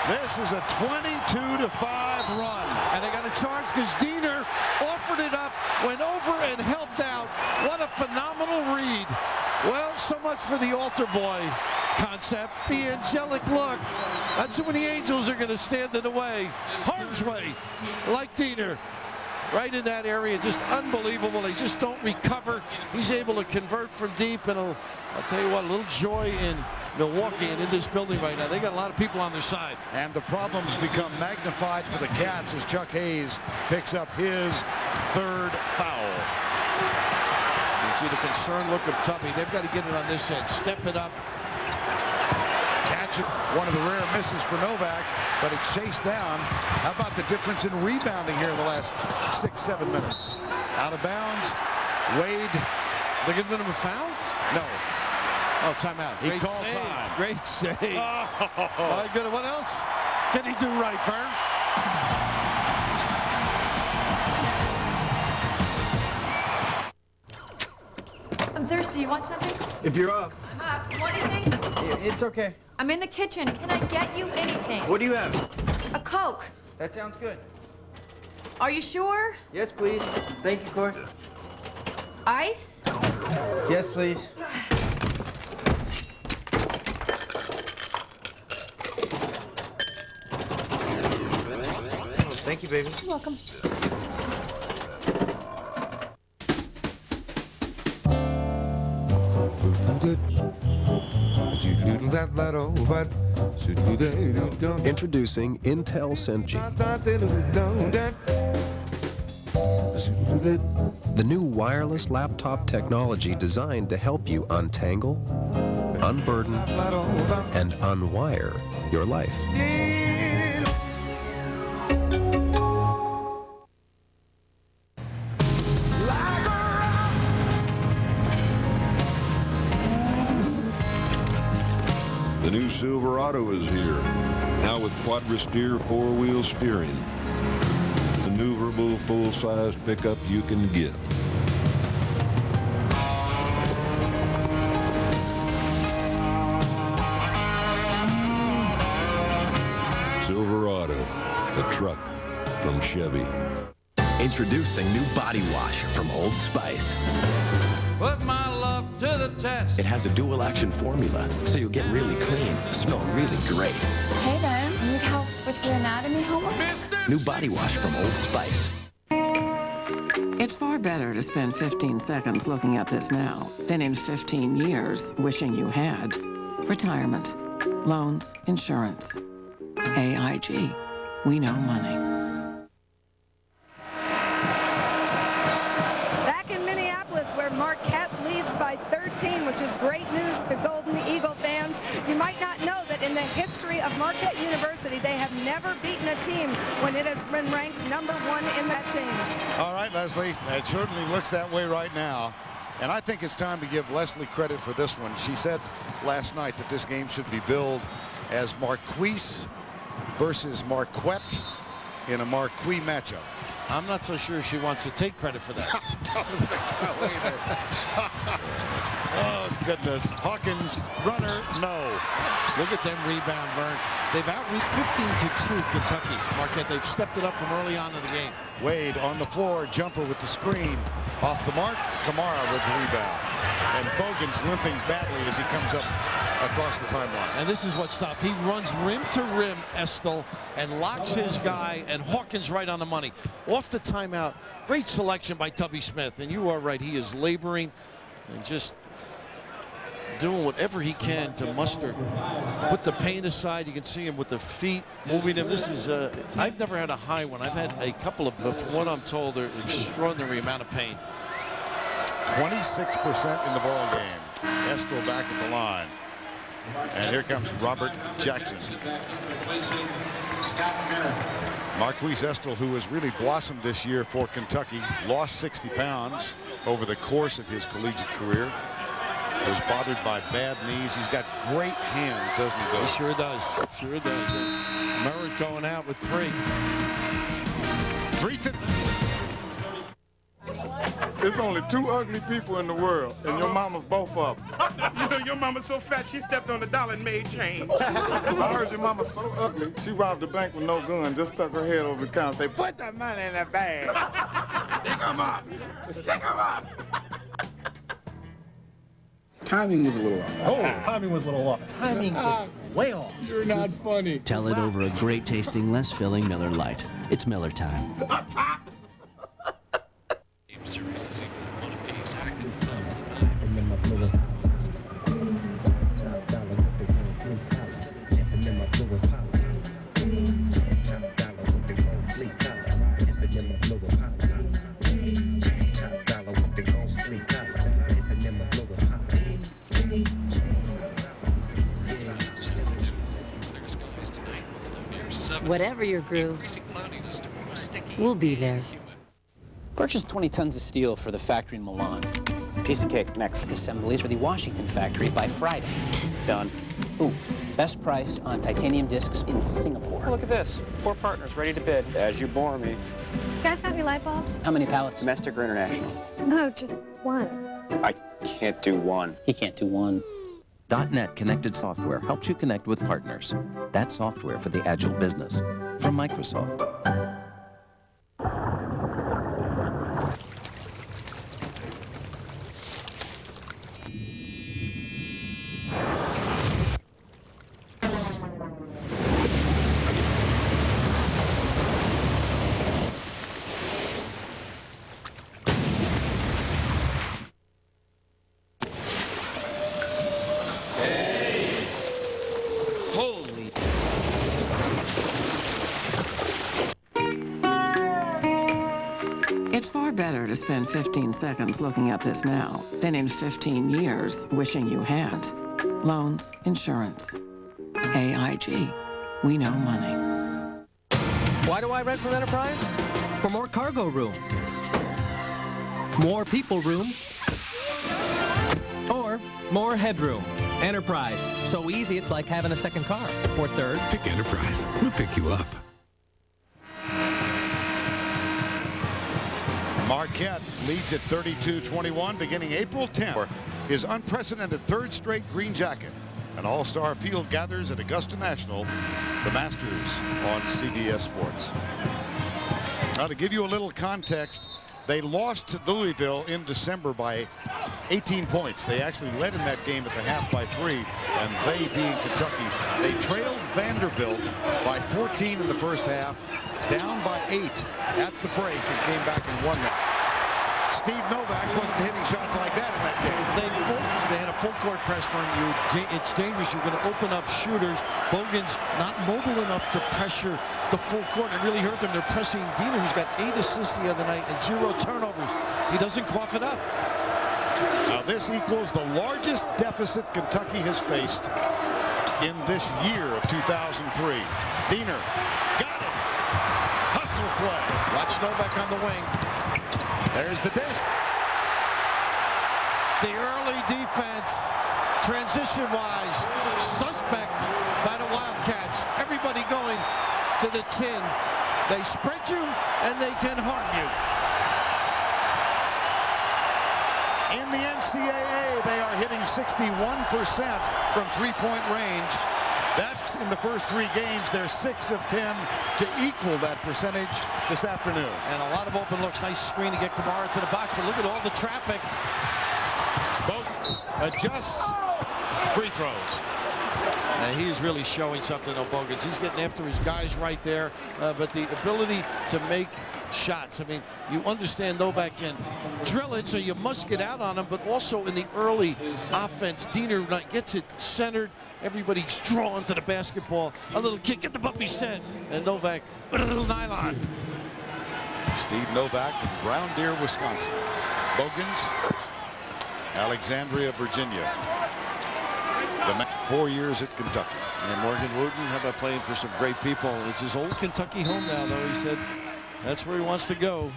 This is a 22-5 run. And they got a charge because Diener offered it up, went over and helped out. What a phenomenal read. Well, so much for the altar boy concept, the angelic look. Not too many angels are going to stand in the way. Harm's way, like Diener. Right in that area, just unbelievable. They just don't recover. He's able to convert from deep, and I'll tell you what, a little joy in Milwaukee and in this building right now. They got a lot of people on their side. And the problems become magnified for the Cats as Chuck Hayes picks up his 3rd foul. You see the concerned look of Tubby. They've got to get it on this end, step it up. Catch it, one of the rare misses for Novak, but it's chased down. How about the difference in rebounding here in the last 6-7 minutes? Out of bounds. Wade. They're giving him a foul? No. Oh, timeout. He called time. Great save. Oh. My goodness. What else can he do right, Vern? I'm thirsty. You want something? If you're up. I'm up. You want anything? It's okay. I'm in the kitchen. Can I get you anything? What do you have? A Coke. That sounds good. Are you sure? Yes, please. Thank you, Court. Ice? Yes, please. Thank you, baby. You're welcome. Introducing Intel Senji. The new wireless laptop technology designed to help you untangle, unburden, and unwire your life. The new Silverado is here, now with quadra-steer 4-wheel steering. Maneuverable, full-size pickup you can get. Silverado, the truck from Chevy. Introducing new body wash from Old Spice. Put my love to the test. It has a dual action formula, so you'll get really clean, smell really great. Hey there. Need help with your anatomy homework? New body wash from Old Spice. It's far better to spend 15 seconds looking at this now than in 15 years wishing you had. Retirement, loans, insurance. AIG. We know money. Back in Minneapolis, where Marquette leads by 13, which is great news to Golden Eagle fans. You might not know that in the history of Marquette University, they have never beaten a team when it has been ranked #1 in that change. All right, Leslie, it certainly looks that way right now. And I think it's time to give Leslie credit for this one. She said last night that this game should be billed as Marquise versus Marquette in a Marquis matchup. I'm not so sure she wants to take credit for that. I don't think so either. Oh, goodness. Hawkins, runner, no. Look at them rebound, Vern. They've outreached 15-2 Kentucky. Marquette, they've stepped it up from early on in the game. Wade on the floor, jumper with the screen. Off the mark, Kamara with the rebound. And Bogan's limping badly as he comes up across the timeline. And this is what's tough. He runs rim to rim, Estel, and locks his guy, and Hawkins right on the money. Off the timeout, great selection by Tubby Smith. And you are right, he is laboring and just doing whatever he can to muster. Put the pain aside. You can see him with the feet moving him. This is, I've never had a high one. I've had a couple of, but from what I'm told, they're extraordinary amount of pain. 26% in the ball game. Estel back at the line. And here comes Robert Jackson. Marquise Estel, who has really blossomed this year for Kentucky, lost 60 pounds over the course of his collegiate career. Was bothered by bad knees. He's got great hands, doesn't he, Bill? He sure does. Sure does. And Merritt going out with 3. There's only 2 ugly people in the world, and your mama's both of them. You know, your mama's so fat, she stepped on the dollar and made change. I heard your mama's so ugly, she robbed the bank with no gun, just stuck her head over the counter and said, put that money in that bag. Stick 'em up. Stick 'em up. Timing was a little off. Oh, timing was a little off. Timing was way off. You're not funny. Tell it over a great tasting, less filling Miller Lite. It's Miller time. Whatever your groove, we'll be there. Purchase 20 tons of steel for the factory in Milan. Piece of cake. Next. Assemblies for the Washington factory by Friday. Done. Ooh, best price on titanium discs in Singapore. Oh, look at this. 4 partners ready to bid. As you bore me. You guys got any light bulbs? How many pallets? Domestic or international? No, just 1. I can't do 1. He can't do 1. .NET Connected Software helps you connect with partners. That's software for the agile business from Microsoft. It's far better to spend 15 seconds looking at this now than in 15 years wishing you had. Loans, insurance. AIG. We know money. Why do I rent from Enterprise? For more cargo room. More people room. Or more headroom. Enterprise. So easy it's like having a second car. Or third. Pick Enterprise. We'll pick you up. Marquette leads at 32-21 beginning April 10th for his unprecedented 3rd straight green jacket. An all-star field gathers at Augusta National, the Masters on CBS Sports. Now to give you a little context, they lost to Louisville in December by 18 points. They actually led in that game at the half by 3, and they being Kentucky, they trailed Vanderbilt by 14 in the first half, down by 8 at the break, and came back and won that. Steve Novak wasn't hitting shots like that in that game. They had a full court press from you. It's dangerous. You're going to open up shooters. Bogan's not mobile enough to pressure the full court. It really hurt them. They're pressing Diener, who's got 8 assists the other night and 0 turnovers. He doesn't cough it up. Now this equals the largest deficit Kentucky has faced in this year of 2003. Diener got it. Hustle play. Watch Novak on the wing. There's the dish. The early defense, transition-wise, suspect by the Wildcats. Everybody going to the tin. They spread you, and they can harm you. In the NCAA, they are hitting 61% from three-point range. That's in the first 3 games. They're 6 of 10 to equal that percentage this afternoon. And a lot of open looks. Nice screen to get Kamara to the box, but look at all the traffic. Adjusts. Free throws. And he's really showing something, Bogans. He's getting after his guys right there, but the ability to make shots. I mean, you understand Novak can drill it, so you must get out on him, but also in the early offense, Diener gets it centered. Everybody's drawn to the basketball. A little kick, get the puppy set, and Novak with a little nylon. Steve Novak from Brown Deer, Wisconsin. Bogans, Alexandria, Virginia. The 4 years at Kentucky. And Morgan Wooten, how about playing for some great people? It's his old Kentucky home now, though. He said that's where he wants to go.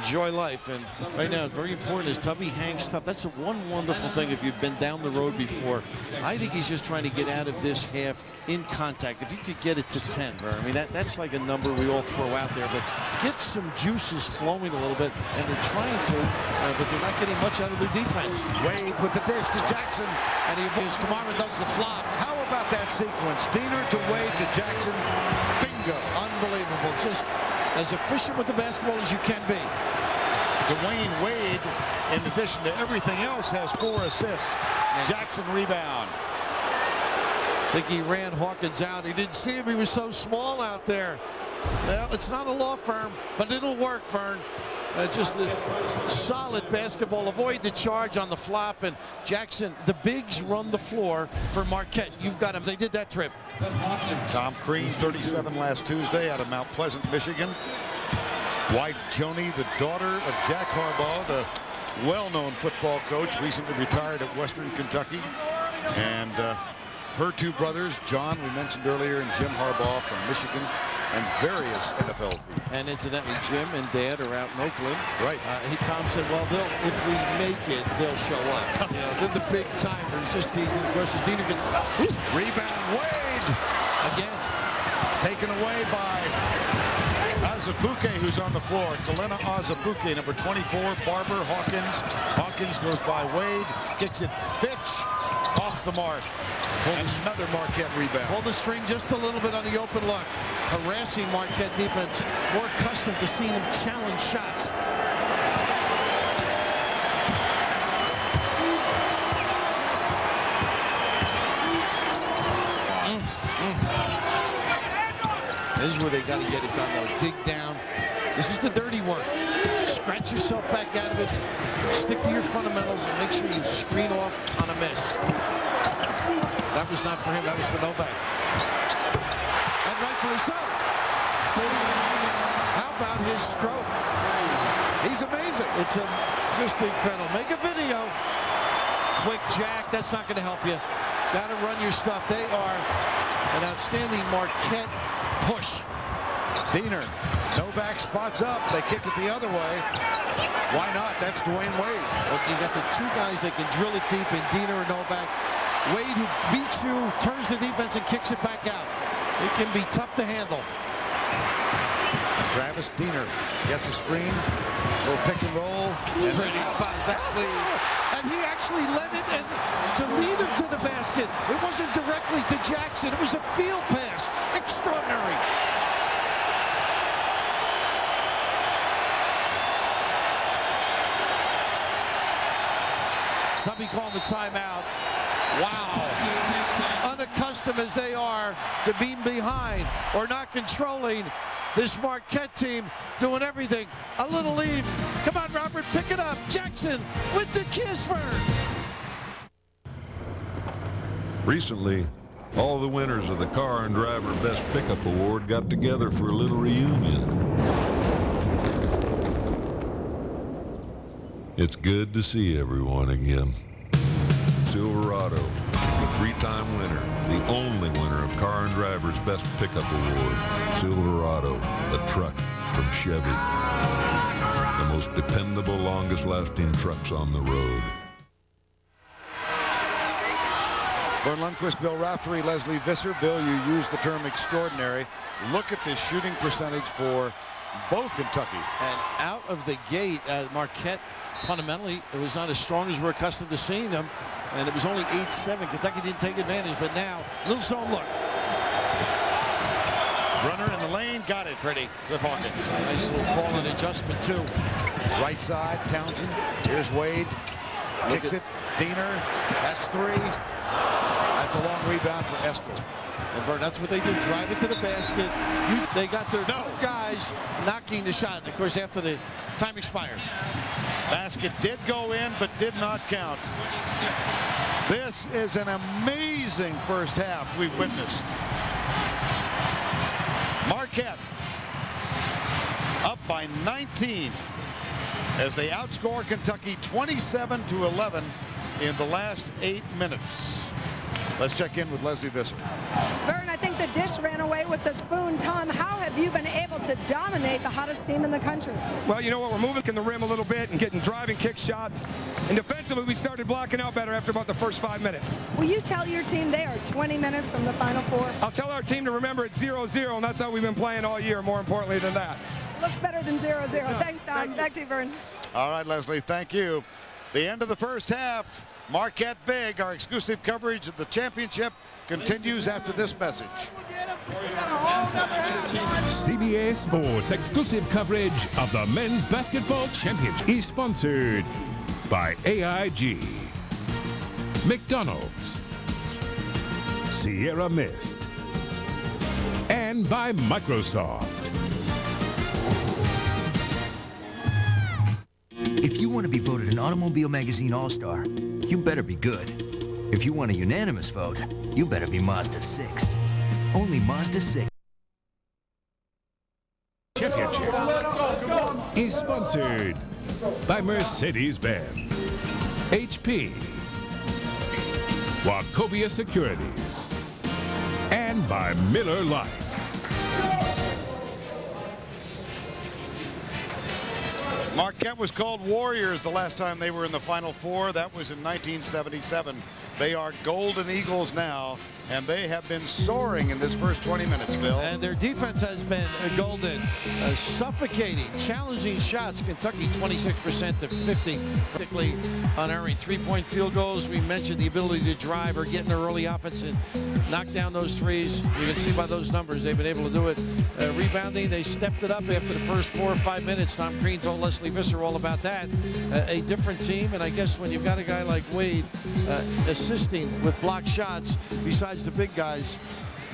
Enjoy life. And right now, very important is Tubby hangs tough. That's the one wonderful thing if you've been down the road before. I think he's just trying to get out of this half in contact. If you could get it to 10, I mean, that's like a number we all throw out there. But get some juices flowing a little bit, and they're trying to, but they're not getting much out of their defense. Wade with the dish to Jackson. And Kamara does the flop. How about that sequence? Diener to Wade to Jackson. Bingo. Unbelievable. Just as efficient with the basketball as you can be. Dwayne Wade, in addition to everything else, has 4 assists. Jackson rebound. I think he ran Hawkins out. He didn't see him. He was so small out there. Well, it's not a law firm, but it'll work, Vern. Just a solid basketball. Avoid the charge on the flop. And Jackson, the bigs run the floor for Marquette. You've got him. They did that trip. Tom Crean, 37 last Tuesday out of Mount Pleasant, Michigan. Wife Joni, the daughter of Jack Harbaugh, the well-known football coach, recently retired at Western Kentucky. And her 2 brothers, John, we mentioned earlier, and Jim Harbaugh from Michigan, and various NFL teams. And incidentally, Jim and Dad are out in Oakland. Right. Tom said, well, if we make it, they'll show up. You know, they're the big timers. Just teasing the questions. Diener gets rebound. Wade again, taken away by Azubuike, who's on the floor. Kalena Azubuike, number 24. Barber, Hawkins. Hawkins goes by Wade, kicks it Fitch off the mark. And another Marquette rebound. Hold the string just a little bit on the open look. Harassing Marquette defense, more accustomed to seeing him challenge shots. This is where they got to get it done, though. Dig down. This is the dirty work. Scratch yourself back out of it. Stick to your fundamentals and make sure you screen off on a miss. That was not for him. That was for Novak. And rightfully so. How about his stroke? He's amazing. It's just incredible. Make a video. Quick jack. That's not going to help you. Got to run your stuff. They are an outstanding Marquette push. Diener. Novak spots up. They kick it the other way. Why not? That's Dwayne Wade. Well, you got the 2 guys that can drill it deep in Diener and Novak. Wade, who beats you, turns the defense and kicks it back out. It can be tough to handle. Travis Diener gets a screen. Little pick and roll. And how about that lead? And he actually led it and to lead him to the basket. It wasn't directly to Jackson. It was a field pass. Extraordinary. Tubby called the timeout. Wow. Unaccustomed as they are to being behind or not controlling, this Marquette team doing everything. A little lead. Come on, Robert, pick it up. Jackson with the kiss for. Recently, all the winners of the Car and Driver Best Pickup Award got together for a little reunion. It's good to see everyone again. Silverado, the 3-time winner, the only winner of Car and Driver's Best Pickup Award. Silverado, the truck from Chevy. the most dependable, longest-lasting trucks on the road. Vern Lundquist, Bill Raftery, Leslie Visser. Bill, you used the term extraordinary. Look at this shooting percentage for both Kentucky. And out of the gate, Marquette, fundamentally, it was not as strong as we're accustomed to seeing them. And it was only 8-7. Kentucky didn't take advantage, but now, little zone look. Runner in the lane, got it. Pretty. Cliff Hawkins. Nice little call and adjustment, too. Right side, Townsend. Here's Wade. Kicks it. Diener. That's three. That's a long rebound for Esther. And Vern, that's what they do. Drive it to the basket. They got their guys knocking the shot. And of course, after the time expired. Basket did go in, but did not count. This is an amazing first half we've witnessed. Marquette up by 19 as they outscore Kentucky 27-11 in the last 8 minutes. Let's check in with Leslie Visser. Vern, I think the dish ran away with the spoon. Tom, how have you been able to dominate the hottest team in the country? Well, you know what? We're moving in the rim a little bit and getting driving kick shots. And defensively, we started blocking out better after about the first 5 minutes. Will you tell your team they are 20 minutes from the Final Four? I'll tell our team to remember it's 0-0, and that's how we've been playing all year, more importantly than that. Looks better than 0-0. Thanks, Tom. Back to you, Vern. All right, Leslie, thank you. The end of the first half. Marquette big. Our exclusive coverage of the championship continues after this message. CBS Sports exclusive coverage of the Men's Basketball Championship is sponsored by AIG, McDonald's, Sierra Mist, and by Microsoft. If you want to be voted an Automobile Magazine All-Star, you better be good. If you want a unanimous vote, you better be Mazda 6. Only Mazda 6. Championship is sponsored by Mercedes-Benz, HP, Wachovia Securities, and by Miller Lite. Marquette was called Warriors the last time they were in the Final Four. That was in 1977. They are Golden Eagles now, and they have been soaring in this first 20 minutes, Bill. And their defense has been golden, suffocating, challenging shots. Kentucky 26% to 50, particularly unerring three-point field goals. We mentioned the ability to drive or get in the early offense and knock down those threes. You can see by those numbers they've been able to do it. Rebounding, they stepped it up after the first 4 or 5 minutes. Tom Crean told Leslie Visser all about that. A different team, and I guess when you've got a guy like Wade assisting with blocked shots, besides the big guys,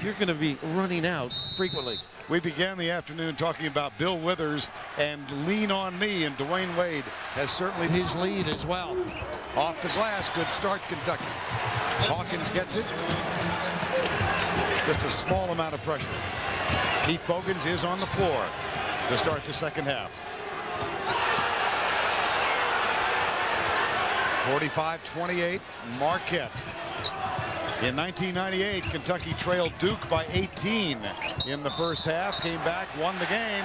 you're going to be running out frequently. We began the afternoon talking about Bill Withers and lean on me, and Dwayne Wade has certainly his lead as well. Off the glass, good start, Kentucky. Hawkins gets it. Just a small amount of pressure. Keith Bogans is on the floor to start the second half. 45-28, Marquette. In 1998, Kentucky trailed Duke by 18 in the first half, came back, won the game.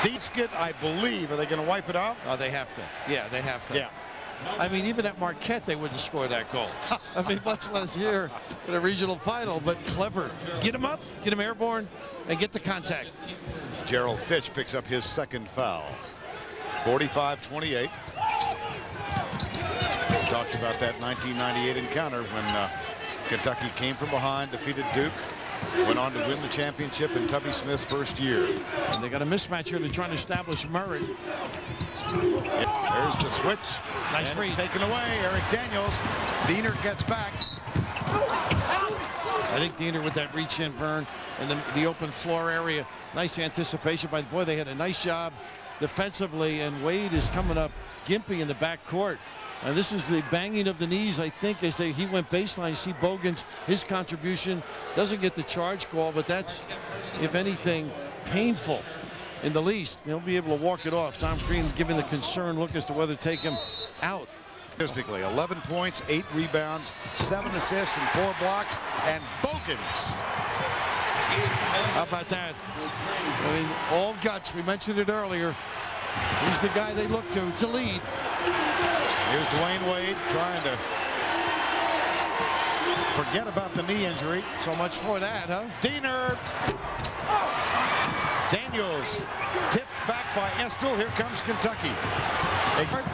Deeskett, I believe, are they going to wipe it out? Oh, they have to. Yeah, they have to. Yeah. I mean, even at Marquette, they wouldn't score that goal. I mean, much less here in a regional final, but clever. Get him up, get him airborne, and get the contact. Gerald Fitch picks up his second foul. 45-28. We talked about that 1998 encounter when Kentucky came from behind, defeated Duke, went on to win the championship in Tubby Smith's first year. And they got a mismatch here. They're trying to establish Murray. There's the switch. Nice read. Taken away. Eric Daniels. Diener gets back. I think Diener with that reach in, Vern, and the open floor area. Nice anticipation by the boy. They had a nice job defensively, and Wade is coming up gimpy in the back court. And this is the banging of the knees, I think, as he went baseline. You see Bogans, his contribution doesn't get the charge call, but that's, if anything, painful in the least. He'll be able to walk it off. Tom Crean giving the concerned look as to whether to take him out. Statistically, 11 points, 8 rebounds, 7 assists, and 4 blocks, and Bogans. How about that? I mean, all guts. We mentioned it earlier. He's the guy they look to lead. Here's Dwayne Wade trying to forget about the knee injury. So much for that, huh? Diener. Daniels tipped back by Estill. Here comes Kentucky.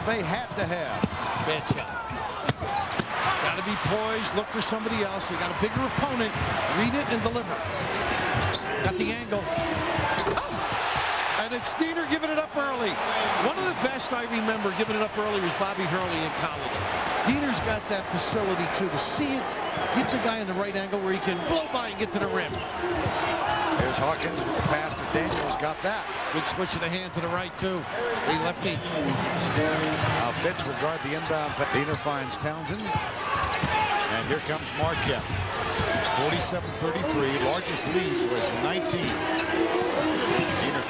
They had to have. Bad shot. Got to be poised. Look for somebody else. You got a bigger opponent. Read it and deliver. Got the angle. And it's Diener giving it up early. One of the best I remember giving it up early was Bobby Hurley in college. Diener's got that facility, too, to see it, get the guy in the right angle where he can blow by and get to the rim. There's Hawkins with the pass to Daniels. Got that. Good switch of the hand to the right, too. The lefty. Now Fitch will guard the inbound. Diener finds Townsend. And here comes Marquette. 47-33. Largest lead was 19. Diener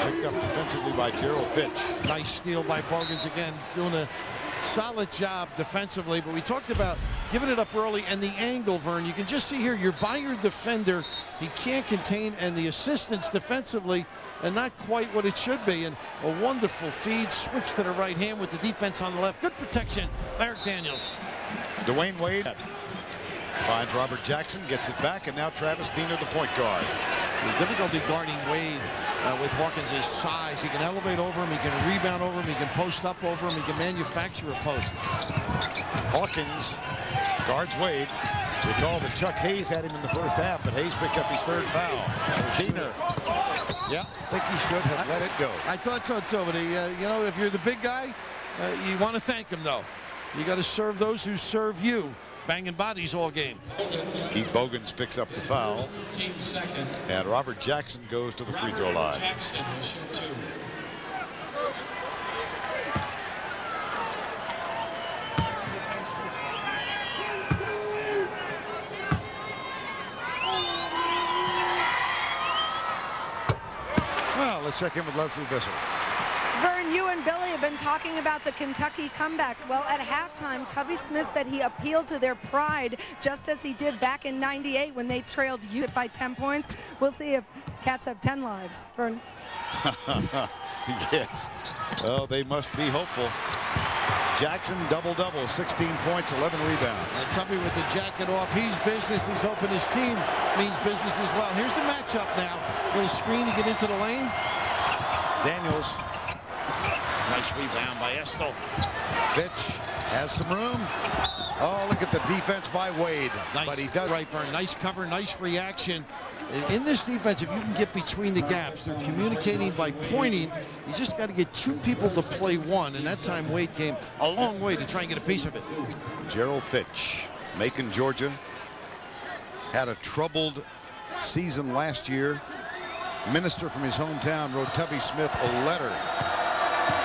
picked up defensively by Gerald Fitch. Nice steal by Bogans again, doing a solid job defensively. But we talked about giving it up early and the angle, Vern. You can just see here, you're by your defender. He can't contain, and the assistance defensively, and not quite what it should be. And a wonderful feed, switch to the right hand with the defense on the left. Good protection, Eric Daniels. Dwayne Wade finds Robert Jackson, gets it back, and now Travis Diener, the point guard. The difficulty guarding Wade with Hawkins is size. He can elevate over him, he can rebound over him, he can post up over him, he can manufacture a post. Hawkins guards Wade. Recall that Chuck Hayes had him in the first half, but Hayes picked up his third foul. Diener, yeah, I think he should have let it go. I thought so too, but you know, if you're the big guy, you want to thank him though. You got to serve those who serve you. Banging bodies all game. Keith Bogans picks up the foul. And Robert Jackson goes to the free throw line. Well, let's check in with Leslie Bissell. Vern, you and Billy have been talking about the Kentucky comebacks. Well, at halftime, Tubby Smith said he appealed to their pride, just as he did back in '98 when they trailed Utah by 10 points. We'll see if Cats have 10 lives. Vern. Yes. Oh, they must be hopeful. Jackson double-double, 16 points, 11 rebounds. And Tubby with the jacket off. He's business. He's hoping his team means business as well. Here's the matchup now. Little screen to get into the lane. Daniels. Nice rebound by Estill. Fitch has some room. Oh, look at the defense by Wade. Nice, but he does. Right, Vern. Nice cover, nice reaction. In this defense, if you can get between the gaps, they're communicating by pointing. You just got to get two people to play one, and that time Wade came a long way to try and get a piece of it. Gerald Fitch, Macon, Georgia, had a troubled season last year. Minister from his hometown wrote Tubby Smith a letter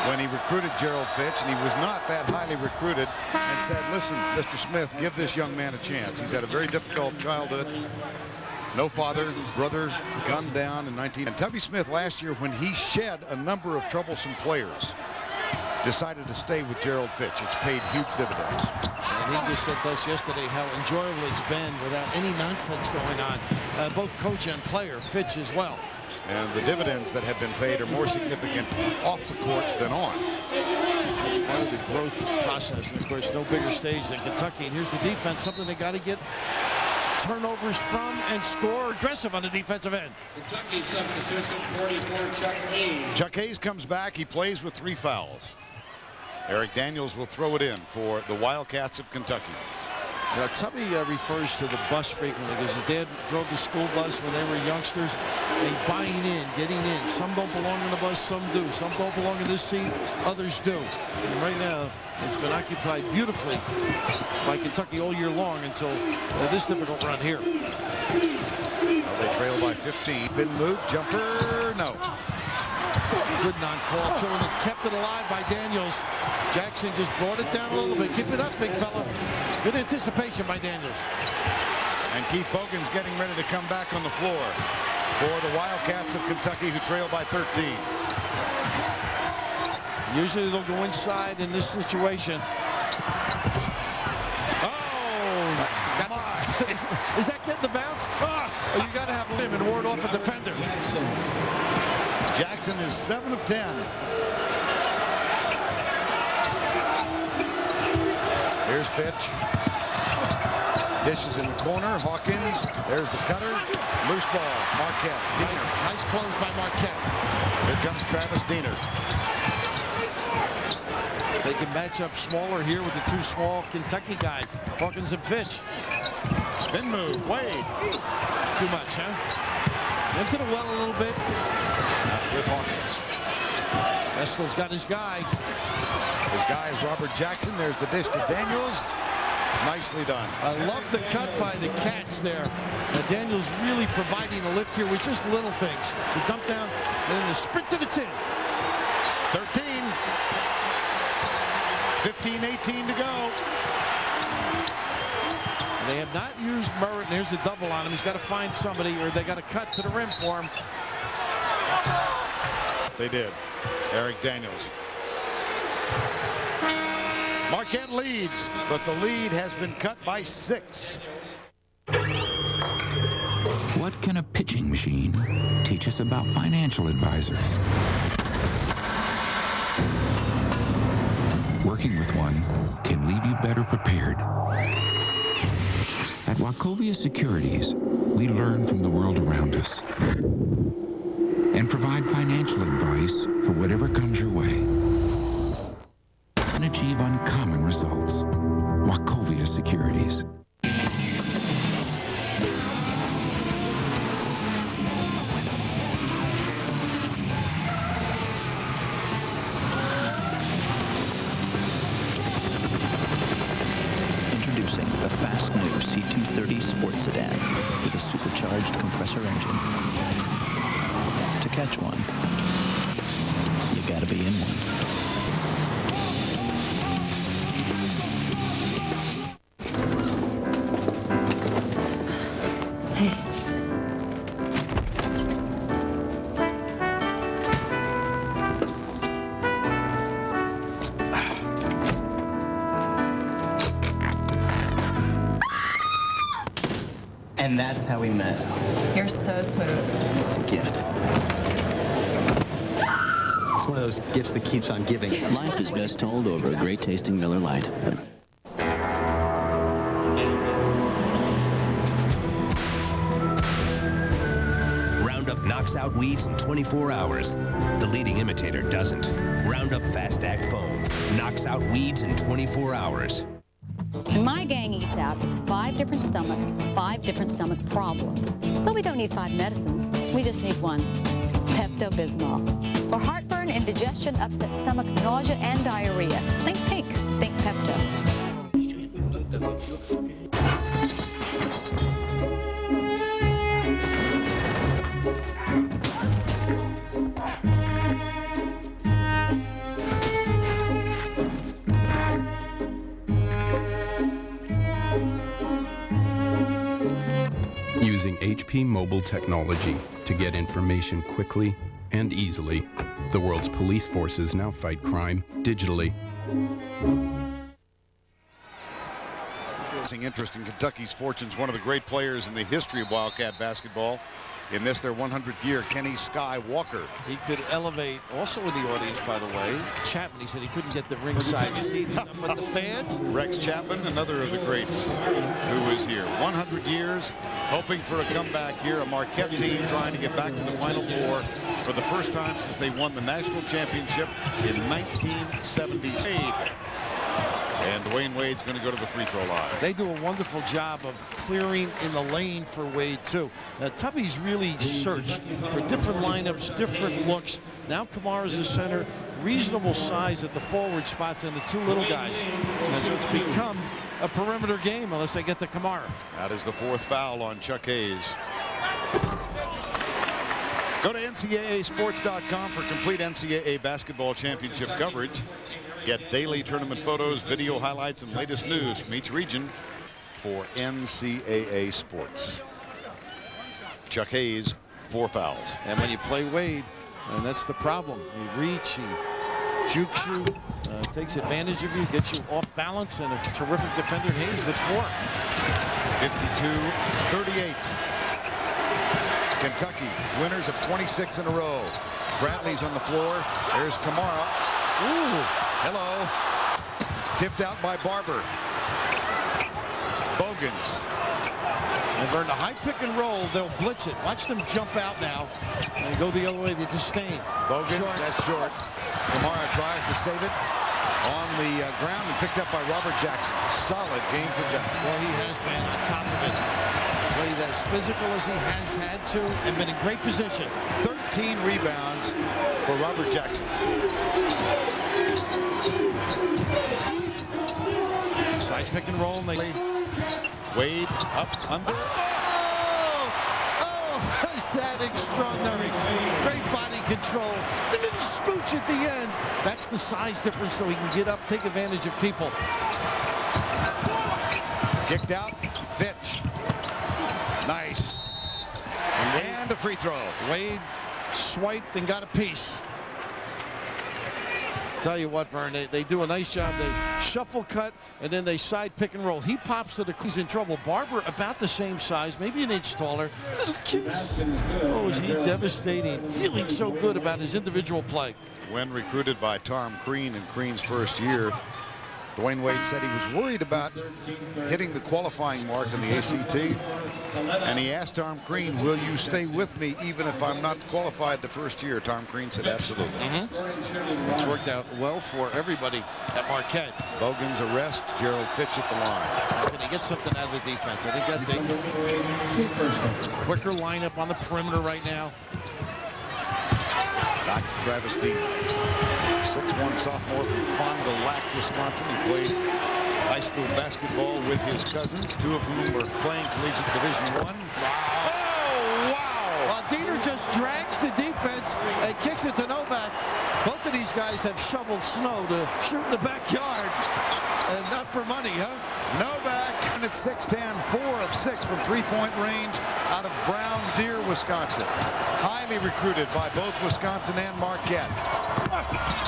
when he recruited Gerald Fitch, and he was not that highly recruited, and said, listen, Mr. Smith, give this young man a chance. He's had a very difficult childhood. No father, brother gunned down in 19. And Tubby Smith last year, when he shed a number of troublesome players, decided to stay with Gerald Fitch. It's paid huge dividends. And he just said to us yesterday how enjoyable it's been without any nonsense going on. Both coach and player, Fitch as well. And the dividends that have been paid are more significant off the court than on. That's part of the growth process. And of course, no bigger stage than Kentucky. And here's the defense, something they got to get turnovers from and score aggressive on the defensive end. Kentucky substitution 44, Chuck Hayes. Chuck Hayes comes back. He plays with 3 fouls. Eric Daniels will throw it in for the Wildcats of Kentucky. Now, Tubby refers to the bus frequently because his dad drove the school bus when they were youngsters. They buying in, getting in. Some don't belong on the bus, some do. Some don't belong in this seat, others do. And right now, it's been occupied beautifully by Kentucky all year long until this difficult run here. Well, they trail by 15. Spin move, jumper, no. Good non-call, too, and it kept it alive by Daniels. Jackson just brought it down a little bit. Keep it up, big fella. Good anticipation by Daniels. And Keith Bogans getting ready to come back on the floor for the Wildcats of Kentucky, who trail by 13. Usually they'll go inside in this situation. Oh, my. Is that getting the bounce? Oh, you got to have him and ward off a defender. Jackson is 7 of 10. Here's pitch. Dishes in the corner. Hawkins. There's the cutter. Loose ball. Marquette. Diener. Nice close by Marquette. Here comes Travis Diener. They can match up smaller here with the two small Kentucky guys, Hawkins and Fitch. Spin move. Wade. Too much, huh? Into the well a little bit. With Hawkins. Estel's got his guy. His guy is Robert Jackson. There's the dish to Daniels. Nicely done. I love the cut by the Cats there. Daniels really providing a lift here with just little things. The dump down and then the sprint to the tin. 13. 15-18 to go. They have not used Murray. There's the double on him. He's got to find somebody, or they got to cut to the rim for him. They did. Eric Daniels. Marquette leads, but the lead has been cut by 6. What can a pitching machine teach us about financial advisors? Working with one can leave you better prepared. At Wachovia Securities, we learn from the world around us and provide financial advice for whatever comes your way. And achieve uncommon results. Wachovia Securities. Introducing the fast new C230 sports sedan with a supercharged compressor engine. To catch one, you gotta be in one. And that's how we met. You're so smooth. It's a gift. It's one of those gifts that keeps on giving. Life is best told over a great tasting Miller Lite. Roundup knocks out weeds in 24 hours. The leading imitator doesn't. Roundup Fast Act Foam knocks out weeds in 24 hours. When my gang eats out, it's 5 different stomachs, 5 different stomach problems. But we don't need 5 medicines. We just need one. Pepto-Bismol. For heartburn, indigestion, upset stomach, nausea, and diarrhea. Think pink. Think Pepto. Using HP mobile technology to get information quickly and easily, the world's police forces now fight crime digitally. Interest in Kentucky's fortunes, one of the great players in the history of Wildcat basketball. In this, their 100th year, Kenny Sky Walker. He could elevate, also in the audience, by the way, Chapman. He said he couldn't get the ringside seating up with the fans. Rex Chapman, another of the greats who was here. 100 years, hoping for a comeback here. A Marquette team trying to get back to the Final Four for the first time since they won the national championship in 1978. And Dwayne Wade's going to go to the free throw line. They do a wonderful job of clearing in the lane for Wade, too. Tubby's really searched for different lineups, different looks. Now Kamara's the center, reasonable size at the forward spots, and the 2 little guys. And so it's become a perimeter game unless they get to Kamara. That is the 4th foul on Chuck Hayes. Go to NCAAsports.com for complete NCAA basketball championship coverage. Get daily tournament photos, video highlights, and latest news from each region for NCAA Sports. Chuck Hayes, 4 fouls. And when you play Wade, and that's the problem. You reach, he jukes you, takes advantage of you, gets you off balance, and a terrific defender, Hayes, with 4. 52-38. Kentucky, winners of 26 in a row. Bradley's on the floor. There's Kamara. Ooh, hello. Tipped out by Barber. Bogans. And Vern, the high pick and roll, they'll blitz it. Watch them jump out now. They go the other way, they disdain. Bogans, short. that's short. Kamara tries to save it on the ground and picked up by Robert Jackson. Solid game for Jackson. Well, he has been on top of it. Played as physical as he has had to and been in great position. 13 rebounds for Robert Jackson. Side pick and roll. And they Wade up under. Oh, is that extraordinary? Great body control. The little smooch at the end. That's the size difference, so he can get up, take advantage of people. Kicked out. Fitch. Nice. And a free throw. Wade swiped and got a piece. Tell you what, Vern, they do a nice job. They shuffle cut, and then they side pick and roll. He pops to the, he's in trouble. Barber about the same size, maybe an inch taller. Little kiss. Oh, is he devastating. Feeling so good about his individual play. When recruited by Tom Crean in Crean's first year, Dwayne Wade said he was worried about hitting the qualifying mark in the ACT, and he asked Tom Crean, will you stay with me even if I'm not qualified the first year? Tom Crean said absolutely. It's worked out well for everybody at Marquette. Bogan's arrest, Gerald Fitch at the line. Can he get something out of the defense? I think that quicker lineup on the perimeter right now. Back to Travis Dean. 6'1" sophomore from Fond du Lac, Wisconsin. He played high school basketball with his cousins, two of whom were playing collegiate Division I. Oh, wow! Well, Diener just drags the defense and kicks it to Novak. Both of these guys have shoveled snow to shoot in the backyard. And not for money, huh? Novak, and it's 6'10", 4 of 6 from three-point range out of Brown Deer, Wisconsin. Highly recruited by both Wisconsin and Marquette.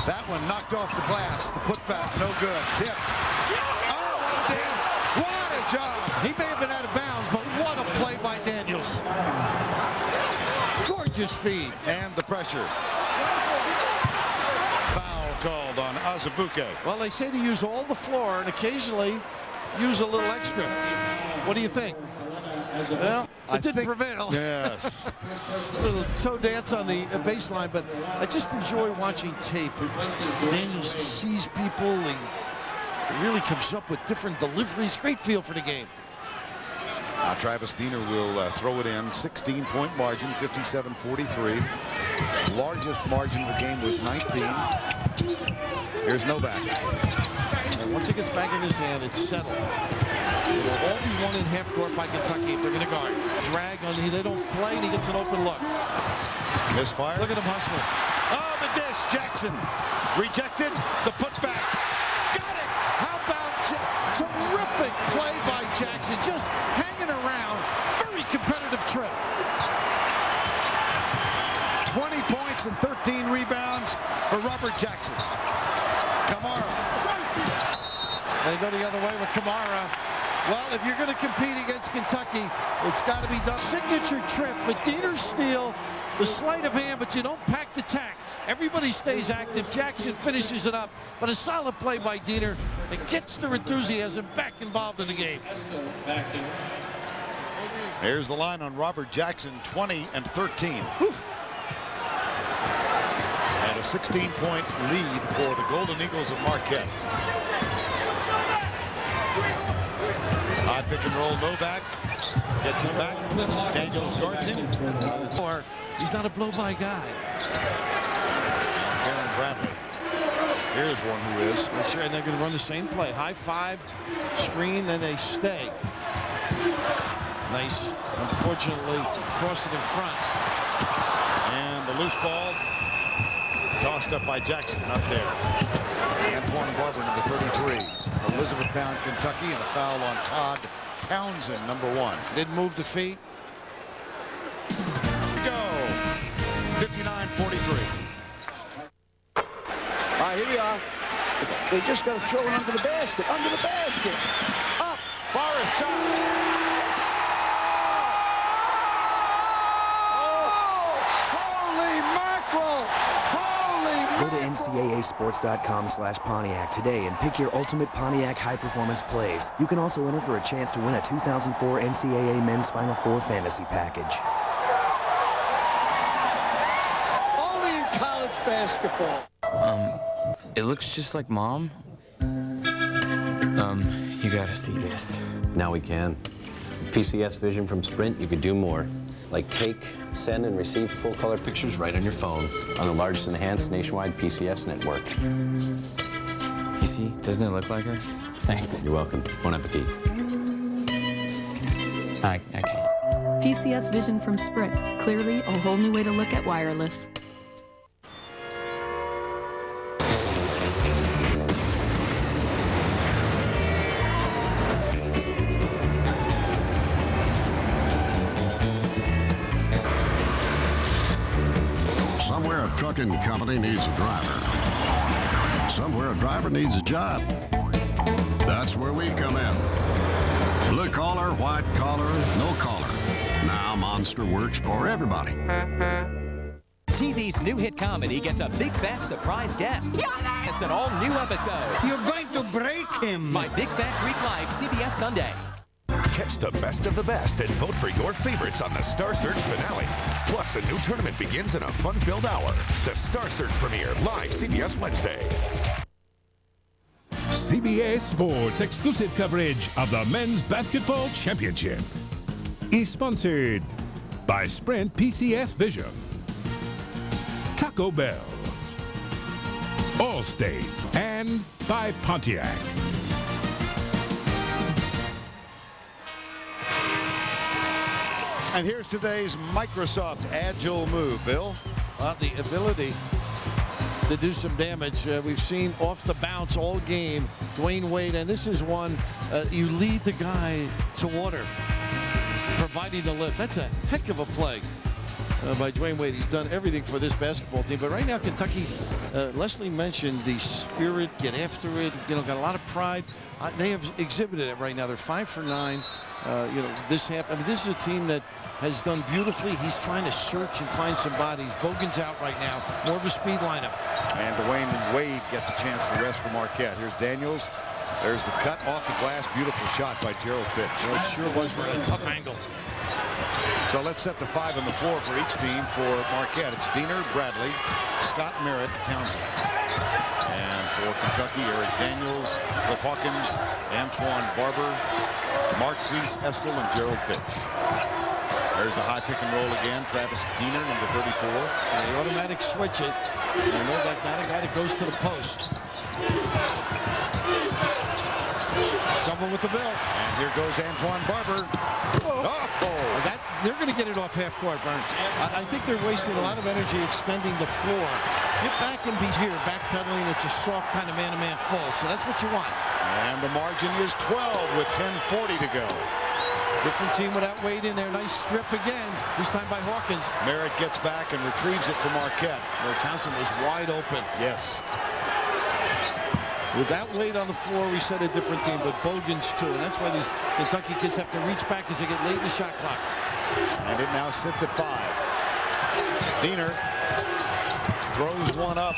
That one knocked off the glass. The putback, no good. Tipped. Oh, what a job. He may have been out of bounds, but what a play by Daniels. Gorgeous feed. And the pressure. Foul called on Azubuike. Well, they say to use all the floor and occasionally use a little extra. What do you think? Well, it didn't prevail. Yes. A little toe dance on the baseline, but I just enjoy watching tape. Daniels sees people. He really comes up with different deliveries. Great feel for the game. Now Travis Diener will throw it in. 16-point margin, 57-43. Largest margin of the game was 19. Here's Novak. And once it gets back in his hand, it's settled. It will all be won in half court by Kentucky if they're going to guard. Drag on, they don't play, and he gets an open look. Misfire. Look at him hustling. Oh, the dish. Jackson rejected. The putback. Got it. How about terrific play by Jackson, just hanging around. Very competitive trip. 20 points and 13 rebounds for Robert Jackson. Kamara. They go the other way with Kamara. Well, if you're going to compete against Kentucky, it's got to be done. Signature trip, but Diener's steal, the sleight of hand, but you don't pack the tack. Everybody stays active. Jackson finishes it up, but a solid play by Diener that gets their enthusiasm back involved in the game. Here's the line on Robert Jackson, 20 and 13. Whew. And a 16-point lead for the Golden Eagles of Marquette. High pick and roll, Novak gets it back. Daniels guards him. He's not a blow-by guy. Aaron Bradley. Here's one who is. Sure, and they're going to run the same play. High five, screen, then they stay. Nice. Unfortunately, crossed it in front. And the loose ball tossed up by Jackson, up there. Antoine Barber, number 33. Elizabethtown, Kentucky, and a foul on Todd Townsend, number 1. Didn't move the feet. Go. 59-43. All right, here we are. They just got to throw it under the basket. Under the basket. Up. Forrest shot. Oh, holy mackerel. Holy Go to ncaasports.com/Pontiac today and pick your ultimate Pontiac high-performance plays. You can also enter for a chance to win a 2004 NCAA Men's Final Four fantasy package. Only in college basketball. It looks just like Mom. You gotta see this. Now we can. PCS Vision from Sprint, you could do more. Like take, send, and receive full-color pictures right on your phone on the largest enhanced nationwide PCS network. You see? Doesn't it look like her? Thanks. You're welcome. Bon appetit. I can't. PCS Vision from Sprint. Clearly, a whole new way to look at wireless. Somewhere a trucking company needs a driver. Somewhere a driver needs a job. That's where we come in. Blue collar, white collar, no collar. Now Monster works for everybody. TV's new hit comedy gets a big fat surprise guest. It's an all-new episode. You're going to break him. My Big Fat Greek Live, CBS Sunday. Catch the best of the best and vote for your favorites on the Star Search finale. Plus, a new tournament begins in a fun-filled hour. The Star Search premiere, live CBS Wednesday. CBS Sports exclusive coverage of the Men's Basketball Championship is sponsored by Sprint PCS Vision, Taco Bell, Allstate, and by Pontiac. And here's today's Microsoft Agile move, Bill. The ability to do some damage. We've seen off the bounce all game, Dwayne Wade, and this is one you lead the guy to water, providing the lift. That's a heck of a play by Dwayne Wade. He's done everything for this basketball team. But right now, Kentucky, Leslie mentioned the spirit, get after it, got a lot of pride. They have exhibited it right now. They're 5 for 9. This happened. I mean, this is a team that has done beautifully. He's trying to search and find some bodies. Bogan's out right now. More of a speed lineup. And Dwayne Wade gets a chance to rest for Marquette. Here's Daniels. There's the cut off the glass. Beautiful shot by Gerald Fitch. Well, it sure was for a tough angle. So let's set the 5 on the floor for each team. For Marquette, it's Diener, Bradley, Scott Merritt, Townsend. And for Kentucky, Eric Daniels, Cliff Hawkins, Antoine Barber, Marquise Estel, and Gerald Fitch. There's the high pick and roll again. Travis Diener, number 34. And the automatic switch it. You know that not a guy that goes to the post. Someone with the bill. And here goes Antoine Barber. They're going to get it off half court, Burns. I think they're wasting a lot of energy extending the floor. Get back and be here, backpedaling. It's a soft kind of man-to-man full, so that's what you want. And the margin is 12 with 10:40 to go. Different team without Wade in there. Nice strip again, this time by Hawkins. Merritt gets back and retrieves it from Marquette. Where Townsend was wide open. Yes. Without Wade on the floor, we said a different team, but Bogan's too. And that's why these Kentucky kids have to reach back as they get late in the shot clock. And it now sits at 5. Diener throws one up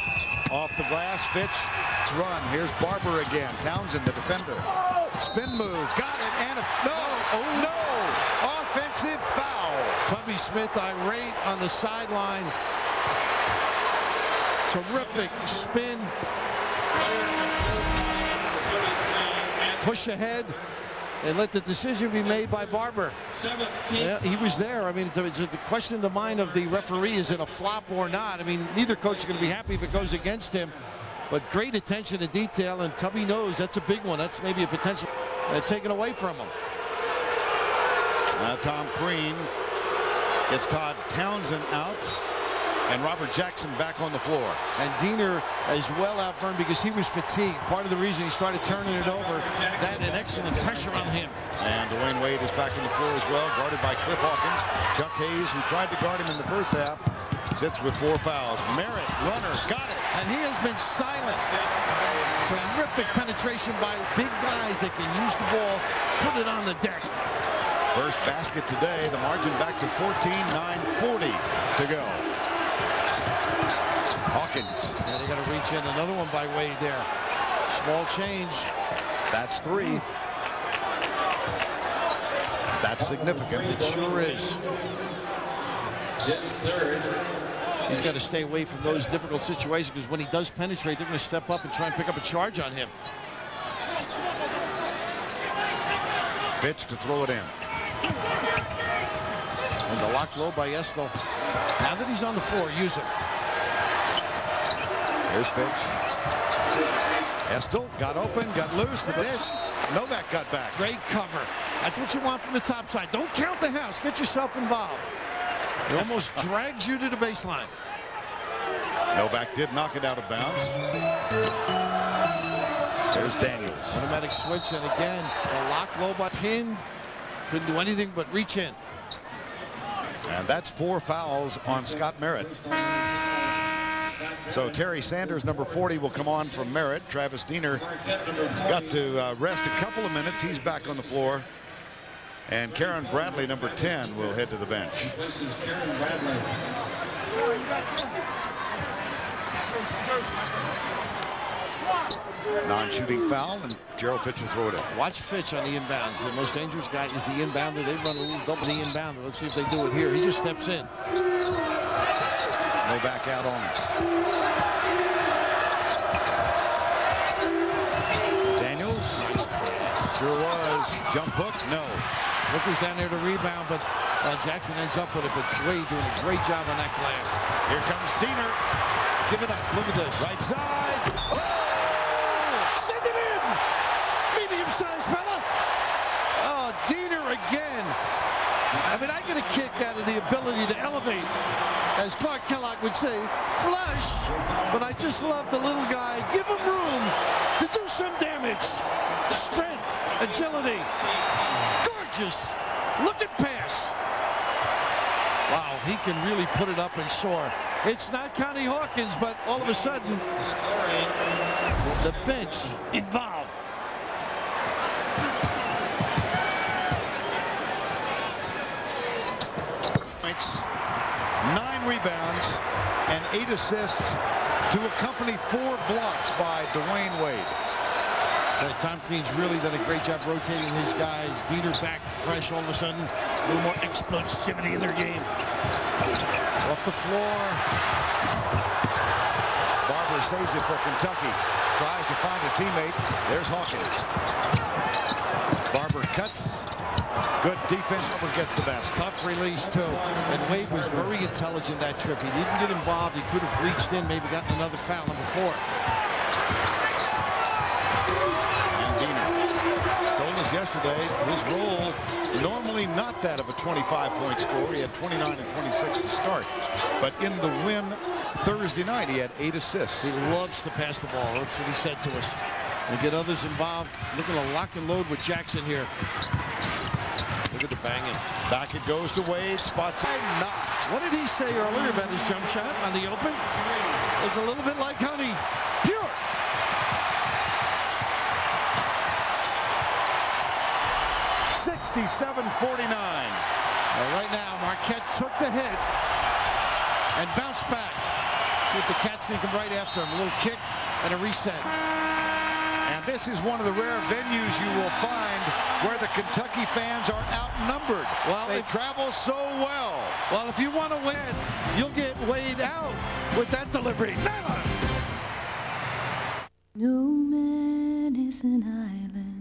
off the glass. Fitch, it's run. Here's Barber again. Townsend, the defender. Spin move, got it, and no! Offensive foul. Tubby Smith irate on the sideline. Terrific spin. Push ahead and let the decision be made by Barber. Yeah, he was there. I mean, it's the question in the mind of the referee, is it a flop or not? I mean, neither coach is going to be happy if it goes against him, but great attention to detail, and Tubby knows that's a big one. That's maybe a potential taken away from him. Tom Crean gets Todd Townsend out. And Robert Jackson back on the floor. And Diener as well out front because he was fatigued. Part of the reason he started turning it over, that and excellent pressure on him. And Dwayne Wade is back on the floor as well, guarded by Cliff Hawkins. Chuck Hayes, who tried to guard him in the first half, sits with 4 fouls. Merritt, runner, got it. And he has been silent. Terrific penetration by big guys that can use the ball, put it on the deck. First basket today, the margin back to 14, 9:40 to go. Hawkins. And they got to reach in. Another one by Wade there. Small change. That's 3. That's significant. It sure is. His third. He's got to stay away from those difficult situations because when he does penetrate, they're going to step up and try and pick up a charge on him. Pitch to throw it in. And the lock low by Estel. Now that he's on the floor, use him. Here's Fitch. Estel got open, got loose, the dish. Novak got back. Great cover. That's what you want from the top side. Don't count the house. Get yourself involved. It almost drags you to the baseline. Novak did knock it out of bounds. There's Daniels. Automatic switch, and again, the lock low by pinned. Couldn't do anything but reach in. And that's 4 fouls on Scott Merritt. So Terry Sanders, number 40, will come on from Merritt. Travis Diener got to rest a couple of minutes. He's back on the floor. And Karen Bradley, number 10, will head to the bench. This is Karen Bradley. Non-shooting foul, and Gerald Fitch will throw it in. Watch Fitch on the inbounds. The most dangerous guy is the inbounder. They run a little double the inbounder. Let's see if they do it here. He just steps in. Novak out on him. Daniels. Nice pass. Sure was. Jump hook, no. Booker's down there to rebound, but Jackson ends up with it. But Wade doing a great job on that glass. Here comes Diener. Give it up. Look at this. Right side. Oh! Send it in. Medium-sized fella. Oh, Diener again. I mean, I get a kick out of the ability to elevate, as Clark Kellogg would say, flush. But I just love the little guy. Give him room to do some damage. Strength, agility. Gorgeous. Looking pass. Wow, he can really put it up and soar. It's not Connie Hawkins, but all of a sudden, the bench involved. Points, 9 rebounds, and 8 assists to accompany 4 blocks by Dwayne Wade. Tom Keene's really done a great job rotating his guys. Diener back fresh all of a sudden. A little more explosivity in their game. Off the floor. Barber saves it for Kentucky. Tries to find a teammate. There's Hawkins. Barber cuts. Good defense. Barber gets the basket. Tough release, too. And Wade was very intelligent that trip. He didn't get involved. He could have reached in, maybe gotten another foul, number 4. Yesterday, his role normally not that of a 25-point scorer. He had 29 and 26 to start. But in the win Thursday night, he had 8 assists. He loves to pass the ball. That's what he said to us. We get others involved. Look at a lock and load with Jackson here. Look at the banging. Back it goes to Wade. Spots it. Knocked. What did he say earlier about his jump shot on the open? It's a little bit like honey. Pure. 67-49. Right now, Marquette took the hit and bounced back. See if the Cats can come right after him. A little kick and a reset. And this is one of the rare venues you will find where the Kentucky fans are outnumbered. Well, they travel so well. Well, if you want to win, you'll get Wade out with that delivery. Never! No man is an island.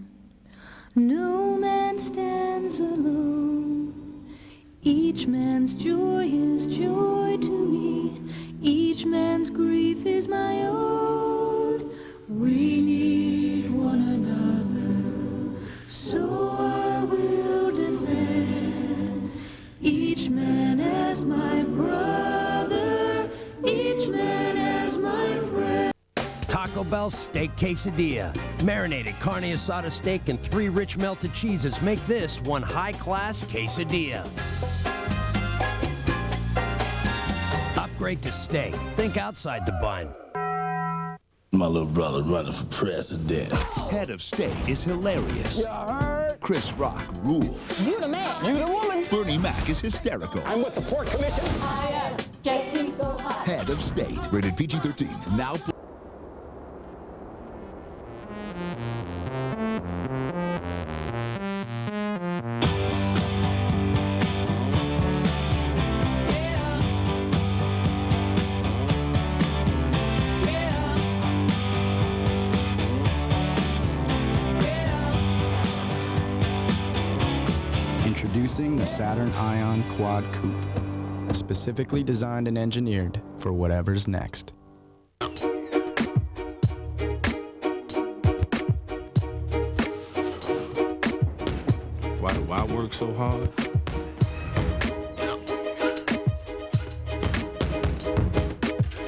No man stands alone. Each man's joy is joy to me. Each man's grief is my own. We need one another, so I will defend. Each man as my brother, each man as my friend. Taco Bell Steak Quesadilla. Marinated carne asada steak and 3 rich melted cheeses make this one high-class quesadilla. Upgrade to steak. Think outside the bun. My little brother running for president. Head of State is hilarious. Chris Rock rules. You the man. You the woman. Bernie Mac is hysterical. I'm with the Port Commission. I am. Gets me so hot. Head of State. Rated PG-13. Now. Introducing the Saturn Ion Quad Coupe. Specifically designed and engineered for whatever's next. Why do I work so hard?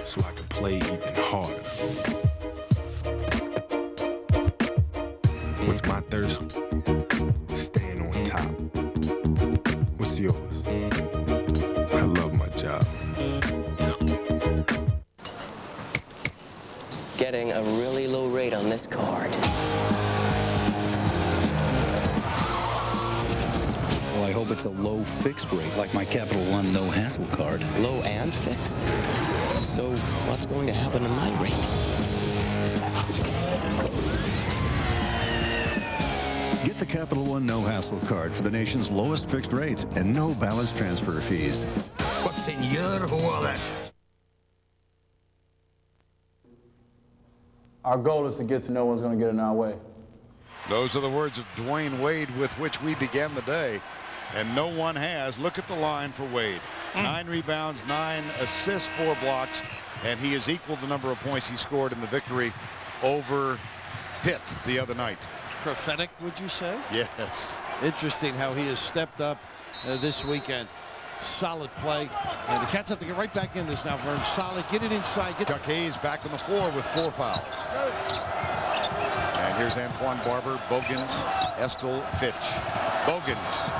So I can play even harder. What's my thirst? Staying on top. What's yours? I love my job. Getting a really low rate on this card. Well, I hope it's a low fixed rate, like my Capital One no hassle card. Low and fixed. So what's going to happen to my rate? Get the Capital One no hassle card for the nation's lowest fixed rate and no balance transfer fees. What's in your wallet? Our goal is to get to no one's going to get in our way. Those are the words of Dwayne Wade with which we began the day, and no one has. Look at the line for Wade. 9 rebounds, 9 assists, 4 blocks, and he has equaled the number of points he scored in the victory over Pitt the other night. Prophetic, would you say? Yes. Interesting how he has stepped up this weekend. Solid play. And the Cats have to get right back in this now, Vern. Solid. Get it inside. Chuck Hayes back on the floor with 4 fouls. And here's Antoine Barber, Bogans, Estel, Fitch. Bogans.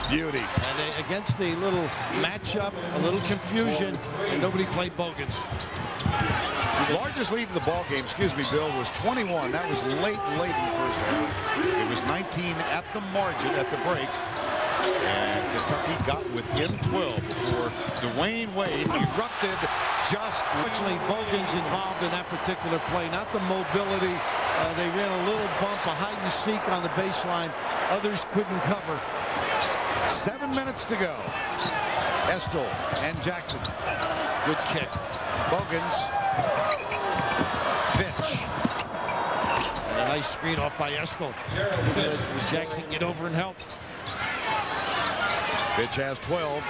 Beauty. And against a little matchup, a little confusion, and nobody played Bogans. The largest lead in the ball game, excuse me, Bill, was 21. That was late in the first half. It was 19 at the margin at the break. And Kentucky got within 12 before Dwayne Wade erupted just. Fortunately, Bogans involved in that particular play, not the mobility. They ran a little bump, a hide and seek on the baseline. Others couldn't cover. 7 minutes to go. Estel and Jackson. Good kick. Bogans. Fitch. And a nice screen off by Estel. Jackson get over and help. Fitch has 12.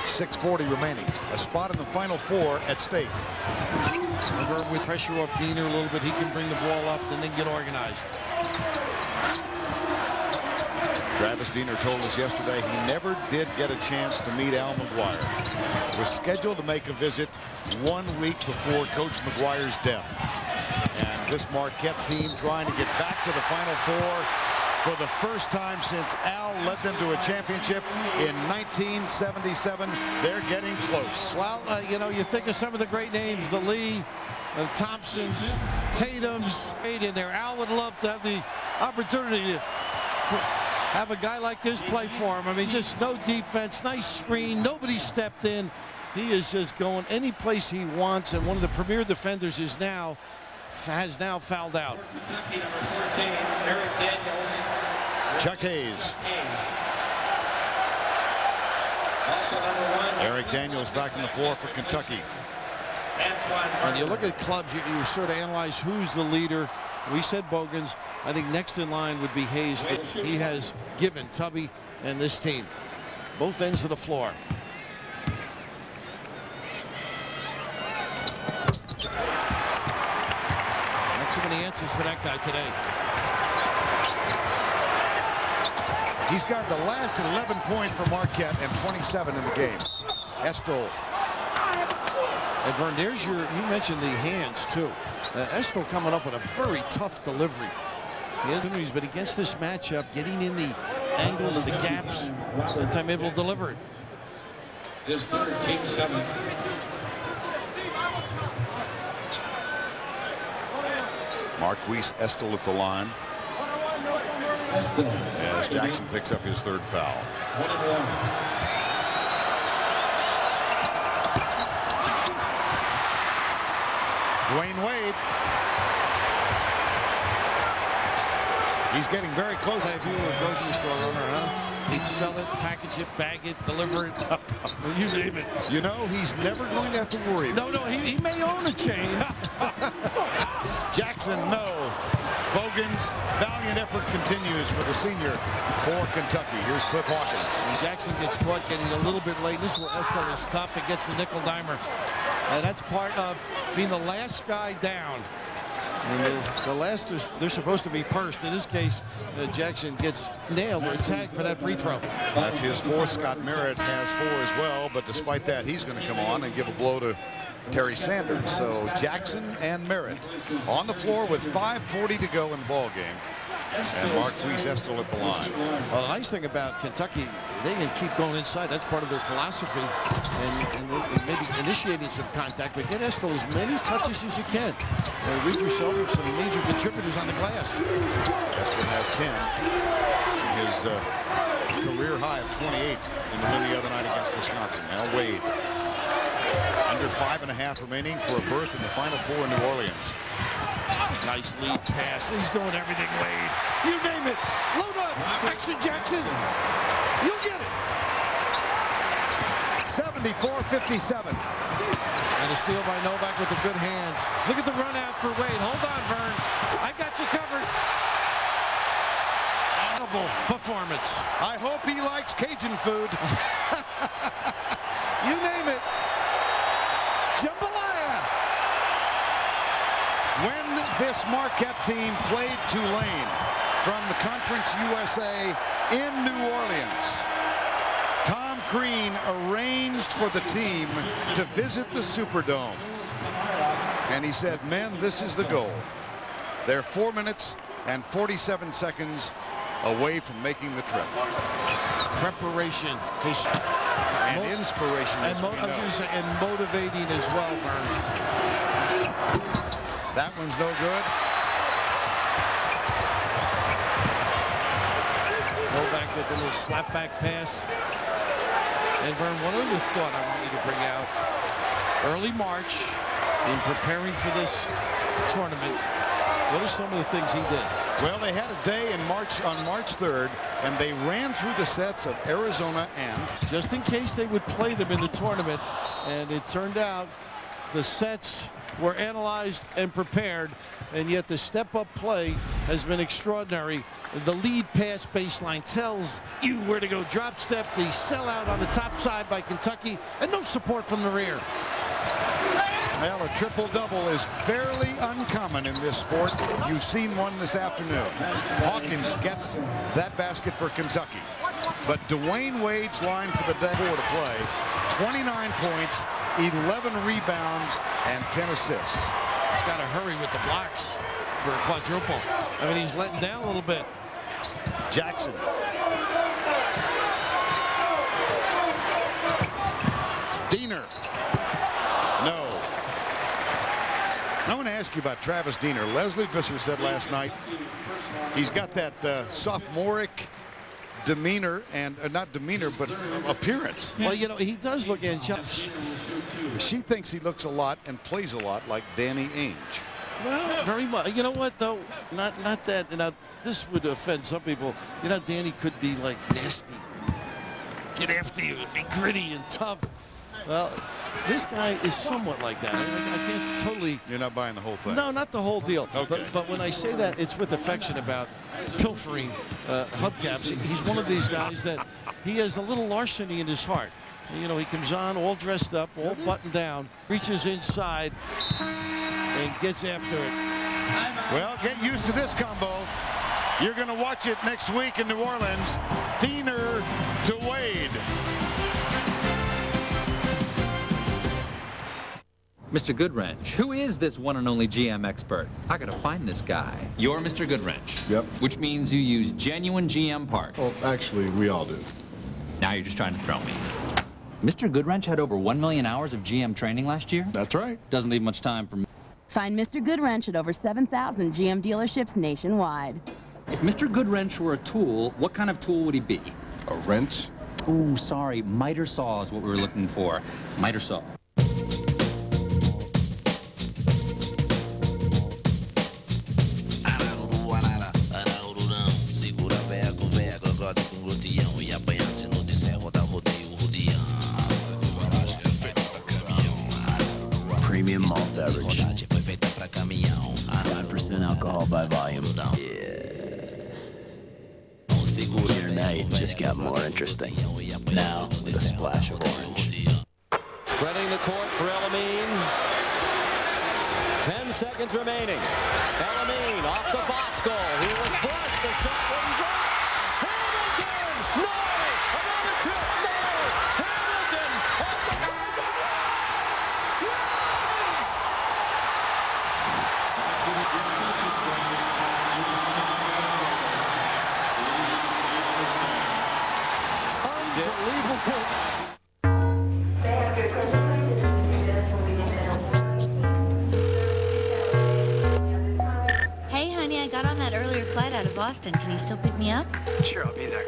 6:40 remaining. A spot in the Final Four at stake. Remember, with pressure off Diener a little bit, he can bring the ball up and then get organized. Travis Diener told us yesterday he never did get a chance to meet Al McGuire. Was scheduled to make a visit 1 week before Coach McGuire's death. And this Marquette team trying to get back to the Final Four for the first time since Al led them to a championship in 1977. They're getting close. Well, you know, you think of some of the great names, the Lee, the Thompsons, Tatums, in there. Al would love to have the opportunity to have a guy like this play for him. I mean, just no defense, nice screen, nobody stepped in. He is just going any place he wants, and one of the premier defenders has now fouled out. Kentucky, number 14, Eric Daniels. Chuck Hayes. Also number 1. Eric Daniels back on the floor for Kentucky. When you look at clubs, you sort of analyze who's the leader. We said Bogans. I think next in line would be Hayes. He has given Tubby and this team both ends of the floor. Not too many answers for that guy today. He's got the last 11 points for Marquette and 27 in the game. Estel. And Vern, there's you mentioned the hands too. Estel coming up with a very tough delivery. But against this matchup, getting in the angles, the gaps, that time able to deliver it. His third, team 7. Marquise Estel at the line. As Jackson picks up his third foul. Dwayne Wade. He's getting very close. If you were a grocery store owner, huh? He'd sell it, package it, bag it, deliver it. Well, you name it. You know, he's never going to have to worry. No, he may own a chain. Jackson, no. Bogan's valiant effort continues for the senior for Kentucky. Here's Cliff Hawkins. And Jackson gets caught getting a little bit late. This is where Estill is tough and gets the nickel dimer. And that's part of being the last guy down. And the last, they're supposed to be first. In this case, Jackson gets nailed or tagged for that free throw. That's his fourth. Scott Merritt has 4 as well, but despite that, he's going to come on and give a blow to Terry Sanders. So Jackson and Merritt on the floor with 5:40 to go in the ball game. And Marquise Estill at the line. Well, the nice thing about Kentucky, they can keep going inside. That's part of their philosophy. And maybe initiating some contact, but get Estill as many touches as you can. Read yourself with some major contributors on the glass. Estill has 10. His career high of 28 in the win the other night against Wisconsin. Now Wade. Under 5.5 remaining for a berth in the Final Four in New Orleans. Nice lead pass. He's doing everything, Wade. You name it. Load up. Action Jackson. You'll get it. 74-57. And a steal by Novak with the good hands. Look at the run out for Wade. Hold on, Vern. I got you covered. Honorable performance. I hope he likes Cajun food. You name it. Jambalaya. When this Marquette team played Tulane from the Conference USA in New Orleans, Tom Crean arranged for the team to visit the Superdome. And he said, men, this is the goal. They're 4 minutes and 47 seconds away from making the trip. Preparation. And inspiration. And motivating as well, Vern. That one's no good. Novak with a little slap back pass. And Vern, one other thought I want you to bring out. Early March, in preparing for this tournament, what are some of the things he did? Well, they had a day on March 3rd, and they ran through the sets of Arizona and... Just in case they would play them in the tournament, and it turned out the sets were analyzed and prepared, and yet the step-up play has been extraordinary. The lead pass baseline tells you where to go. Drop step, the sellout on the top side by Kentucky, and no support from the rear. Well, a triple-double is fairly uncommon in this sport. You've seen one this afternoon. Hawkins gets that basket for Kentucky. But Dwayne Wade's line for the day 4 to play. 29 points, 11 rebounds, and 10 assists. He's got to hurry with the blocks for a quadruple. I mean, he's letting down a little bit. Jackson. Diener. No. I want to ask you about Travis Diener. Leslie Visser said last night he's got that sophomoric demeanor and not demeanor, but appearance. Well, you know, he does look angelic. She thinks he looks a lot and plays a lot like Danny Ainge. Well, very much. You know what, though? Not that. You know, this would offend some people. You know, Danny could be like nasty, get after you, be gritty and tough. Well, this guy is somewhat like that. I can't totally... You're not buying the whole thing? No, not the whole deal. Okay. But when I say that, it's with affection about pilfering hubcaps. He's one of these guys that he has a little larceny in his heart. You know, he comes on all dressed up, all buttoned down, reaches inside, and gets after it. Well, get used to this combo. You're going to watch it next week in New Orleans. Diener to Wade. Mr. Goodwrench, who is this one and only GM expert? I gotta find this guy. You're Mr. Goodwrench. Yep. Which means you use genuine GM parts. Well, actually, we all do. Now you're just trying to throw me. Mr. Goodwrench had over 1 million hours of GM training last year? That's right. Doesn't leave much time for me. Find Mr. Goodwrench at over 7,000 GM dealerships nationwide. If Mr. Goodwrench were a tool, what kind of tool would he be? A wrench? Ooh, sorry. Miter saw is what we were looking for. Miter saw. and alcohol by volume. Your night just got more interesting. Now with a splash of orange. Spreading the court for Elamine. 10 seconds remaining. Elamine off to Bosco. He was flushed. The shot rings up. Hamilton! No! Another trip! No! Hamilton! On the Unbelievable. Hey, honey, I got on that earlier flight out of Boston. Can you still pick me up? Sure, I'll be there.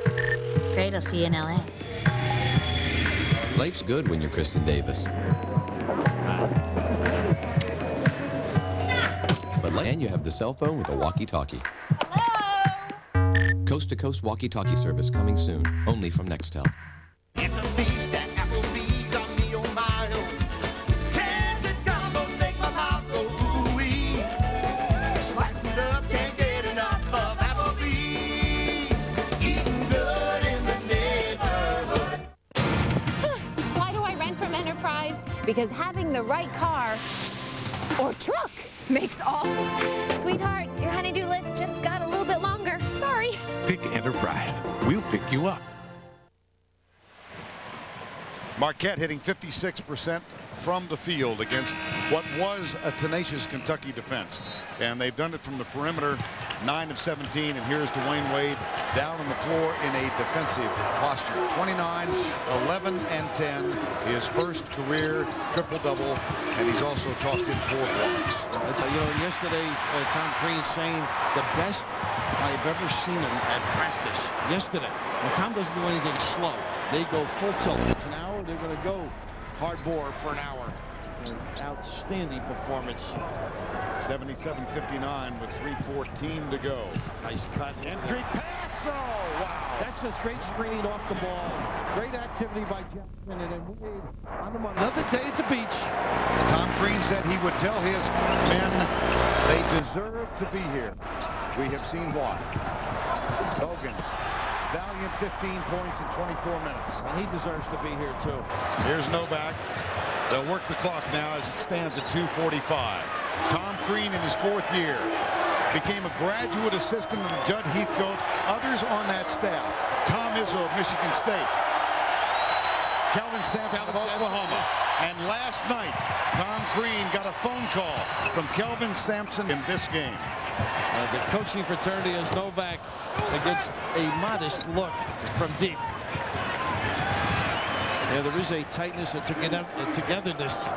Great, I'll see you in LA. Life's good when you're Kristen Davis. And you have the cell phone with a walkie-talkie. Coast-to-coast walkie-talkie service coming soon, only from Nextel. It's a feast at Applebee's on me on my own. Can't it combos make my mouth go ooh-wee. Slice it up, can't get enough of Applebee's. Eating good in the neighborhood. Why do I rent from Enterprise? Because having the right car or truck makes all. Sweetheart, your honey-do list just got a little bit longer. Sorry. Pick Enterprise. We'll pick you up. Marquette hitting 56% from the field against what was a tenacious Kentucky defense. And they've done it from the perimeter, 9 of 17. And here's Dwayne Wade down on the floor in a defensive posture. 29, 11, and 10. His first career triple-double. And he's also tossed in 4 blocks. You know, yesterday, Tom Crean saying the best I've ever seen him at practice. Yesterday. And Tom doesn't do anything slow. They go full tilt. An hour, they're going to go hard bore for an hour. An outstanding performance. 77-59 with 3:14 to go. Nice cut. Entry pass. Oh, wow. That's just great screening off the ball. Great activity by Jackson. And then Wade on the money. Another day at the beach. Tom Crean said he would tell his men they deserve to be here. We have seen why. Hogan's valiant 15 points in 24 minutes. And he deserves to be here, too. Here's Novak. They'll work the clock now as it stands at 2:45. Tom Crean in his 4th year became a graduate assistant under Judd Heathcote. Others on that staff. Tom Izzo of Michigan State. Kelvin Sampson of Oklahoma. And last night, Tom Crean got a phone call from Kelvin Sampson in this game. The coaching fraternity as Novak against a modest look from deep. Yeah, there is a tightness and togetherness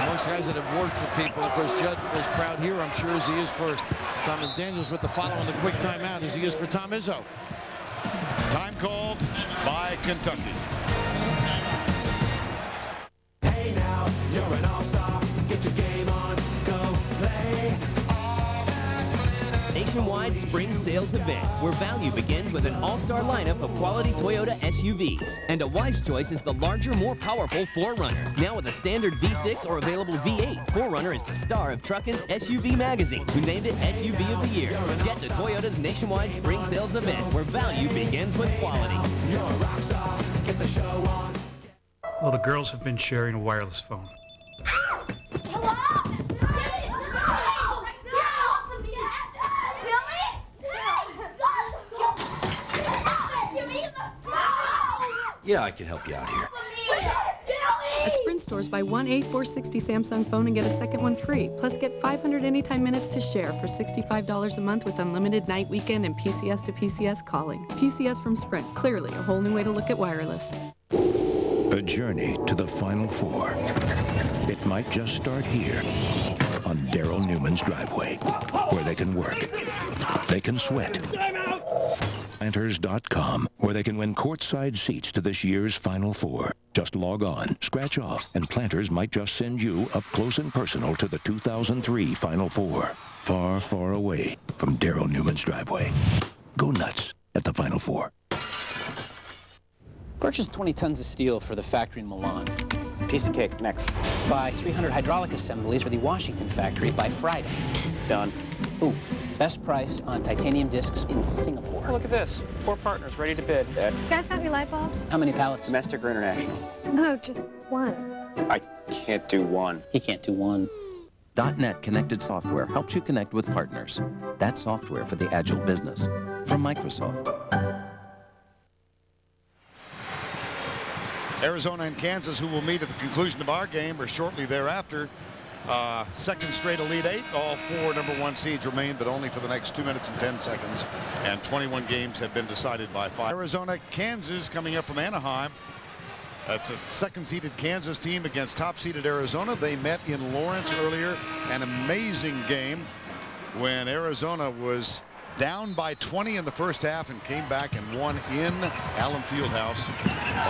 amongst guys that have worked for people. Of course, Judd is proud here, I'm sure, as he is for Tom Daniels with the follow on the quick timeout, as he is for Tom Izzo. Time called by Kentucky. Hey now, you're an all-star. Get your game on, go play. Nationwide spring sales event where value begins with an all-star lineup of quality Toyota SUVs. And a wise choice is the larger, more powerful 4Runner. Now with a standard V6 or available V8, 4Runner is the star of Truckin's SUV magazine, who named it SUV of the Year. Get to Toyota's nationwide spring sales event where value begins with quality. You're a rock star. Get the show on. Well, the girls have been sharing a wireless phone. Yeah, I can help you out here. At Sprint stores, buy one A460 Samsung phone and get a second one free. Plus, get 500 anytime minutes to share for $65 a month with unlimited night, weekend, and PCS to PCS calling. PCS from Sprint. Clearly, a whole new way to look at wireless. A journey to the Final Four. It might just start here on Daryl Newman's driveway, where they can work, they can sweat. Planters.com, where they can win courtside seats to this year's Final Four. Just log on, scratch off, and Planters might just send you up close and personal to the 2003 Final Four. Far, far away from Daryl Newman's driveway. Go nuts at the Final Four. Purchase 20 tons of steel for the factory in Milan. Piece of cake, next. Buy 300 hydraulic assemblies for the Washington factory by Friday. Done. Ooh, best price on titanium discs in Singapore. Look at this. 4 partners ready to bid. You guys got any light bulbs? How many pallets? Domestic or international? No, just one. I can't do one. He can't do one. .NET Connected Software helps you connect with partners. That's software for the agile business. From Microsoft. Arizona and Kansas, who will meet at the conclusion of our game or shortly thereafter. Second straight Elite Eight. All 4 #1 seeds remain, but only for the next 2 minutes and 10 seconds. And 21 games have been decided by 5. Arizona, Kansas coming up from Anaheim. That's a second-seeded Kansas team against top-seeded Arizona. They met in Lawrence earlier. An amazing game when Arizona was down by 20 in the first half and came back and won in Allen Fieldhouse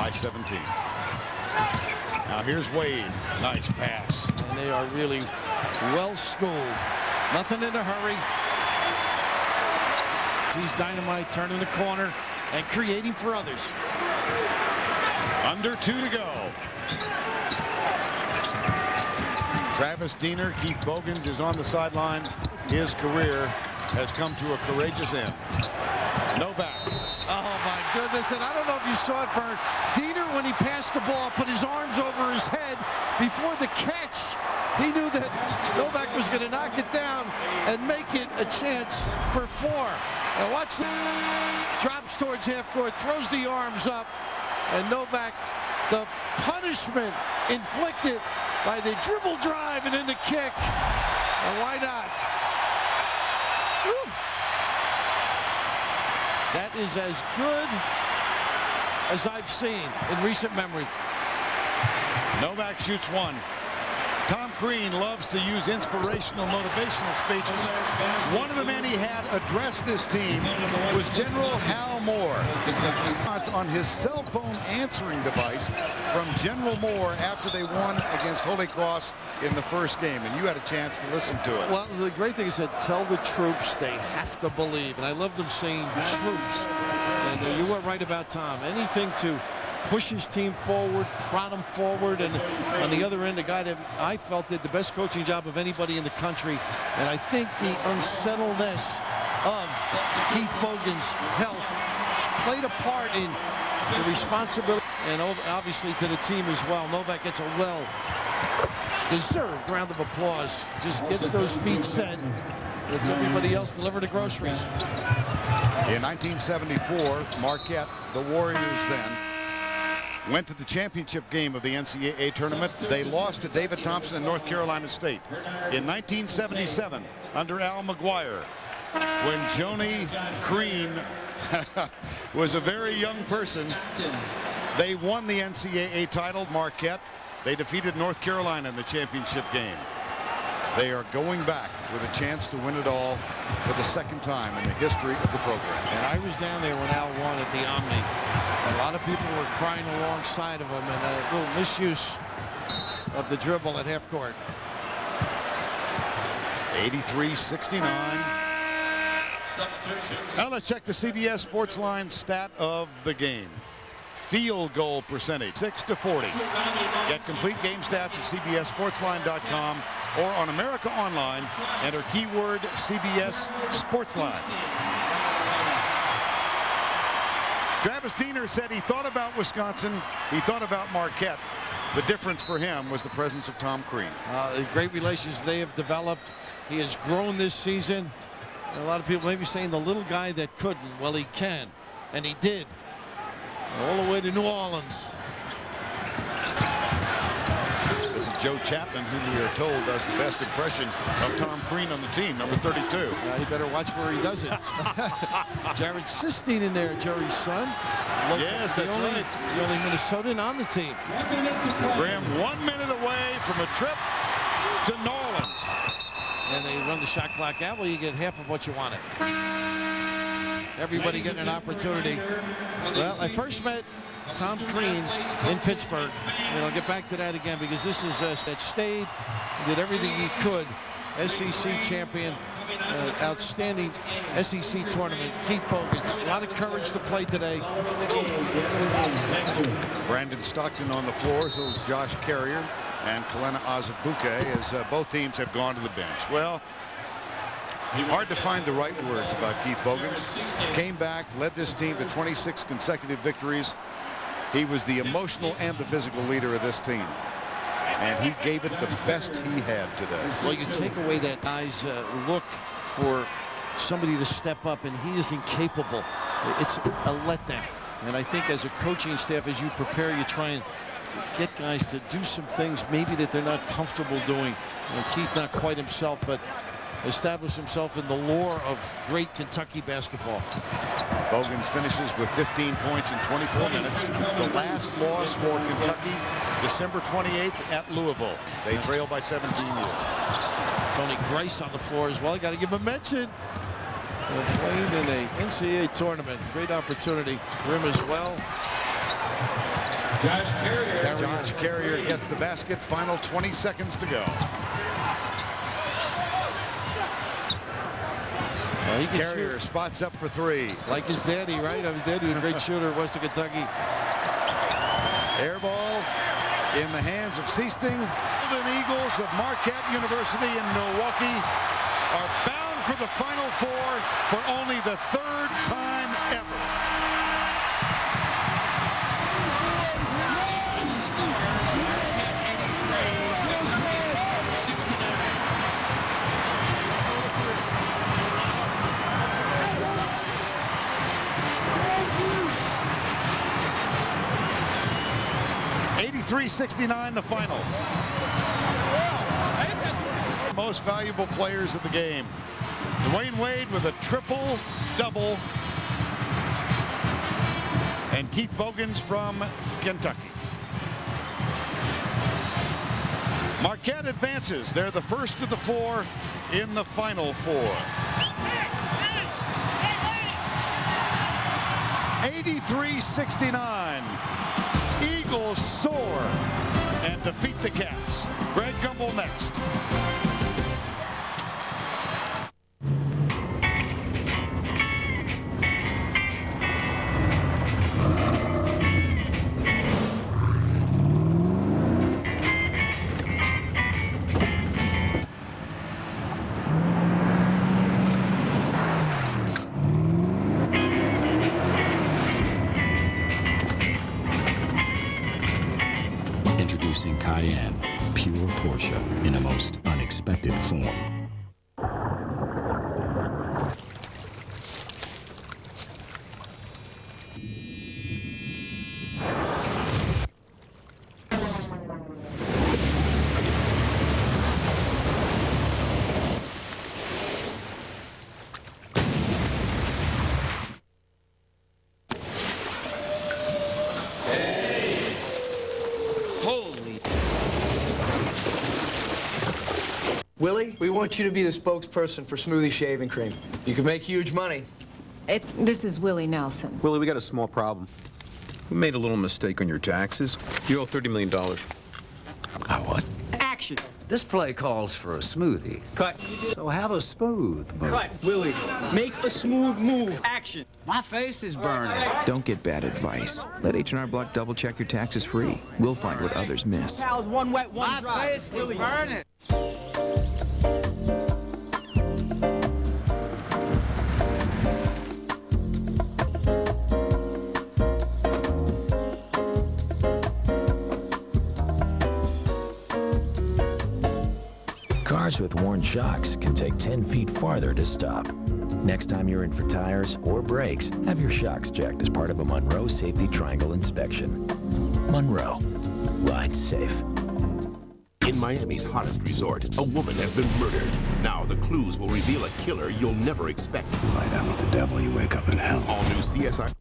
by 17. Now here's Wade. Nice pass. And they are really well schooled. Nothing in a hurry. He's dynamite, turning the corner and creating for others. Under 2 to go. Travis Diener, Keith Bogans is on the sidelines. His career has come to a courageous end. Novak. Oh my goodness, and I don't know if you saw it, Bert. Diener, when he passed the ball, put his arms over his head before the catch. He knew that Novak was going to knock it down and make it a chance for 4. And watch the drops towards half court, throws the arms up, and Novak, the punishment inflicted by the dribble drive and then the kick. And why not? Woo. That is as good as I've seen in recent memory. Novak shoots 1. Tom Crean loves to use inspirational, motivational speeches. One of the men he had address this team was General Hal Moore. It's on his cell phone answering device from General Moore after they won against Holy Cross in the first game, and you had a chance to listen to it. Well, the great thing is that tell the troops they have to believe, and I love them saying troops. And you were right about Tom. Anything to push his team forward, prod him forward, and on the other end, a guy that I felt did the best coaching job of anybody in the country. And I think the unsettledness of Keith Bogan's health played a part in the responsibility, and obviously to the team as well. Novak gets a well-deserved round of applause. Just gets those feet set. Lets everybody else deliver the groceries. In 1974, Marquette, the Warriors then, went to the championship game of the NCAA tournament. They lost to David Thompson and North Carolina State. In 1977, under Al McGuire, when Joni Crean was a very young person, they won the NCAA title, Marquette. They defeated North Carolina in the championship game. They are going back with a chance to win it all for the second time in the history of the program. And I was down there when Al won at the Omni. A lot of people were crying alongside of him, and a little misuse of the dribble at half court. 83-69. Substitution. Now let's check the CBS Sportsline stat of the game. Field goal percentage, 6-40. Get complete game stats at cbssportsline.com or on America Online. Enter keyword CBS Sportsline. Travis Diener said he thought about Wisconsin. He thought about Marquette. The difference for him was the presence of Tom Crean. The great relations they have developed. He has grown this season. And a lot of people may be saying the little guy that couldn't. Well, he can, and he did. All the way to New Orleans. This is Joe Chapman, who we are told does the best impression of Tom Crean on the team, number 32. He better watch where he does it. Jared Sistine in there, Jerry's son. Yes, that's right. The only Minnesotan on the team. Graham 1 minute away from a trip to New Orleans. And they run the shot clock out. Well, you get half of what you wanted. Everybody getting an opportunity. Well, I first met Tom Crean in Pittsburgh, and I'll get back to that again because this is that stayed, did everything he could. SEC champion, outstanding SEC tournament. Keith Bogans, a lot of courage to play today. Brandon Stockton on the floor, so is Josh Carrier and Kalena Azubuike, as both teams have gone to the bench. Well, Hard to find the right words about Keith Bogans. Came back, led this team to 26 consecutive victories. He was the emotional and the physical leader of this team. And he gave it the best he had today. Well, you take away that guy's look for somebody to step up, and he is incapable. It's a letdown. And I think as a coaching staff, as you prepare, you try and get guys to do some things maybe that they're not comfortable doing. Keith not quite himself, but established himself in the lore of great Kentucky basketball. Bogans finishes with 15 points in 24 minutes. The last loss for Kentucky, December 28th at Louisville. They trail by 17 years. Tony Grice on the floor as well. Got to give him a mention. Playing in a NCAA tournament. Great opportunity for him as well. Josh Carrier gets the basket. Final 20 seconds to go. Carrier spots up for three. Like his daddy, right? His daddy was a great shooter at Western Kentucky. Air ball in the hands of Seasting. The Eagles of Marquette University in Milwaukee are bound for the Final Four for only the third time ever. .69 the final. Most valuable players of the game. Dwayne Wade with a triple-double. And Keith Bogans from Kentucky. Marquette advances. They're the first of the four in the Final Four. 83-69. Eagles soar and defeat the Cats. Greg Gumbel next. Introducing Cayenne, pure Porsche in a most unexpected form. Willie, we want you to be the spokesperson for Smoothie Shaving Cream. You can make huge money. This is Willie Nelson. Willie, we got a small problem. We made a little mistake on your taxes. You owe $30 million. What? Action. This play calls for a smoothie. Cut. So have a smooth move. Cut. Willie, make a smooth move. Action. My face is burning. Don't get bad advice. Let H&R Block double check your taxes free. We'll find what others miss. Cows, one wet, one dry. My face is burning. Cars with worn shocks can take 10 feet farther to stop. Next time you're in for tires or brakes, have your shocks checked as part of a Monroe Safety Triangle inspection. Monroe. Ride safe. In Miami's hottest resort, a woman has been murdered. Now the clues will reveal a killer you'll never expect. Lie down with the devil, you wake up in hell. All new CSI.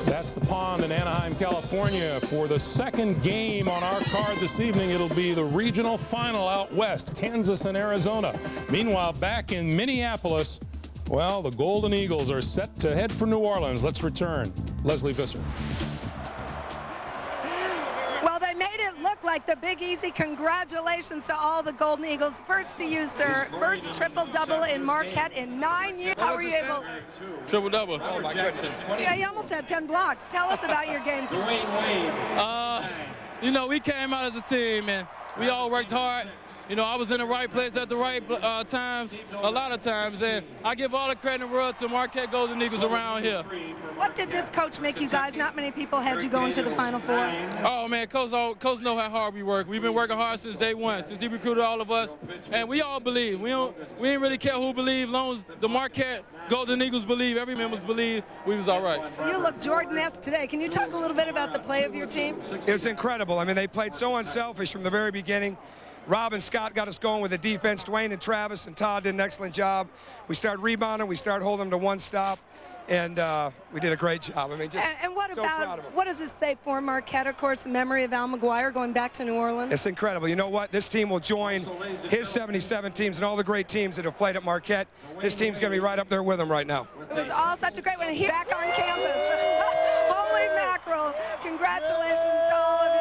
That's the Pond in Anaheim, California. For the second game on our card this evening, it'll be the regional final out west, Kansas and Arizona. Meanwhile, back in Minneapolis, well, the Golden Eagles are set to head for New Orleans. Let's return. Leslie Visser. Well, they made it look like the Big Easy. Congratulations to all the Golden Eagles. First to use their first triple-double in Marquette in 9 years. How were you able? Triple-double. Oh, my goodness. Yeah, you almost had 10 blocks. Tell us about your game today. You know, we came out as a team, and we all worked hard. You know, I was in the right place at the right times, a lot of times, and I give all the credit in the world to Marquette Golden Eagles around here. What did this coach make you guys? Not many people had you going to the Final Four. Oh, man, Coach know how hard we work. We've been working hard since day one, since he recruited all of us, and we all believe. We didn't really care who believed, as long as the Marquette Golden Eagles believe, every member believe, we was all right. You look Jordan-esque today. Can you talk a little bit about the play of your team? It was incredible. I mean, they played so unselfish from the very beginning. Rob and Scott got us going with the defense. Dwayne and Travis and Todd did an excellent job. We started rebounding. We started holding them to one stop. And we did a great job. I mean, just and what so proud of them. What does this say for Marquette? Of course, the memory of Al McGuire going back to New Orleans. It's incredible. You know what? This team will join his 77 teams and all the great teams that have played at Marquette. This team's going to be right up there with them right now. It was all such a great one. Here back on campus. Holy mackerel. Congratulations to all of you.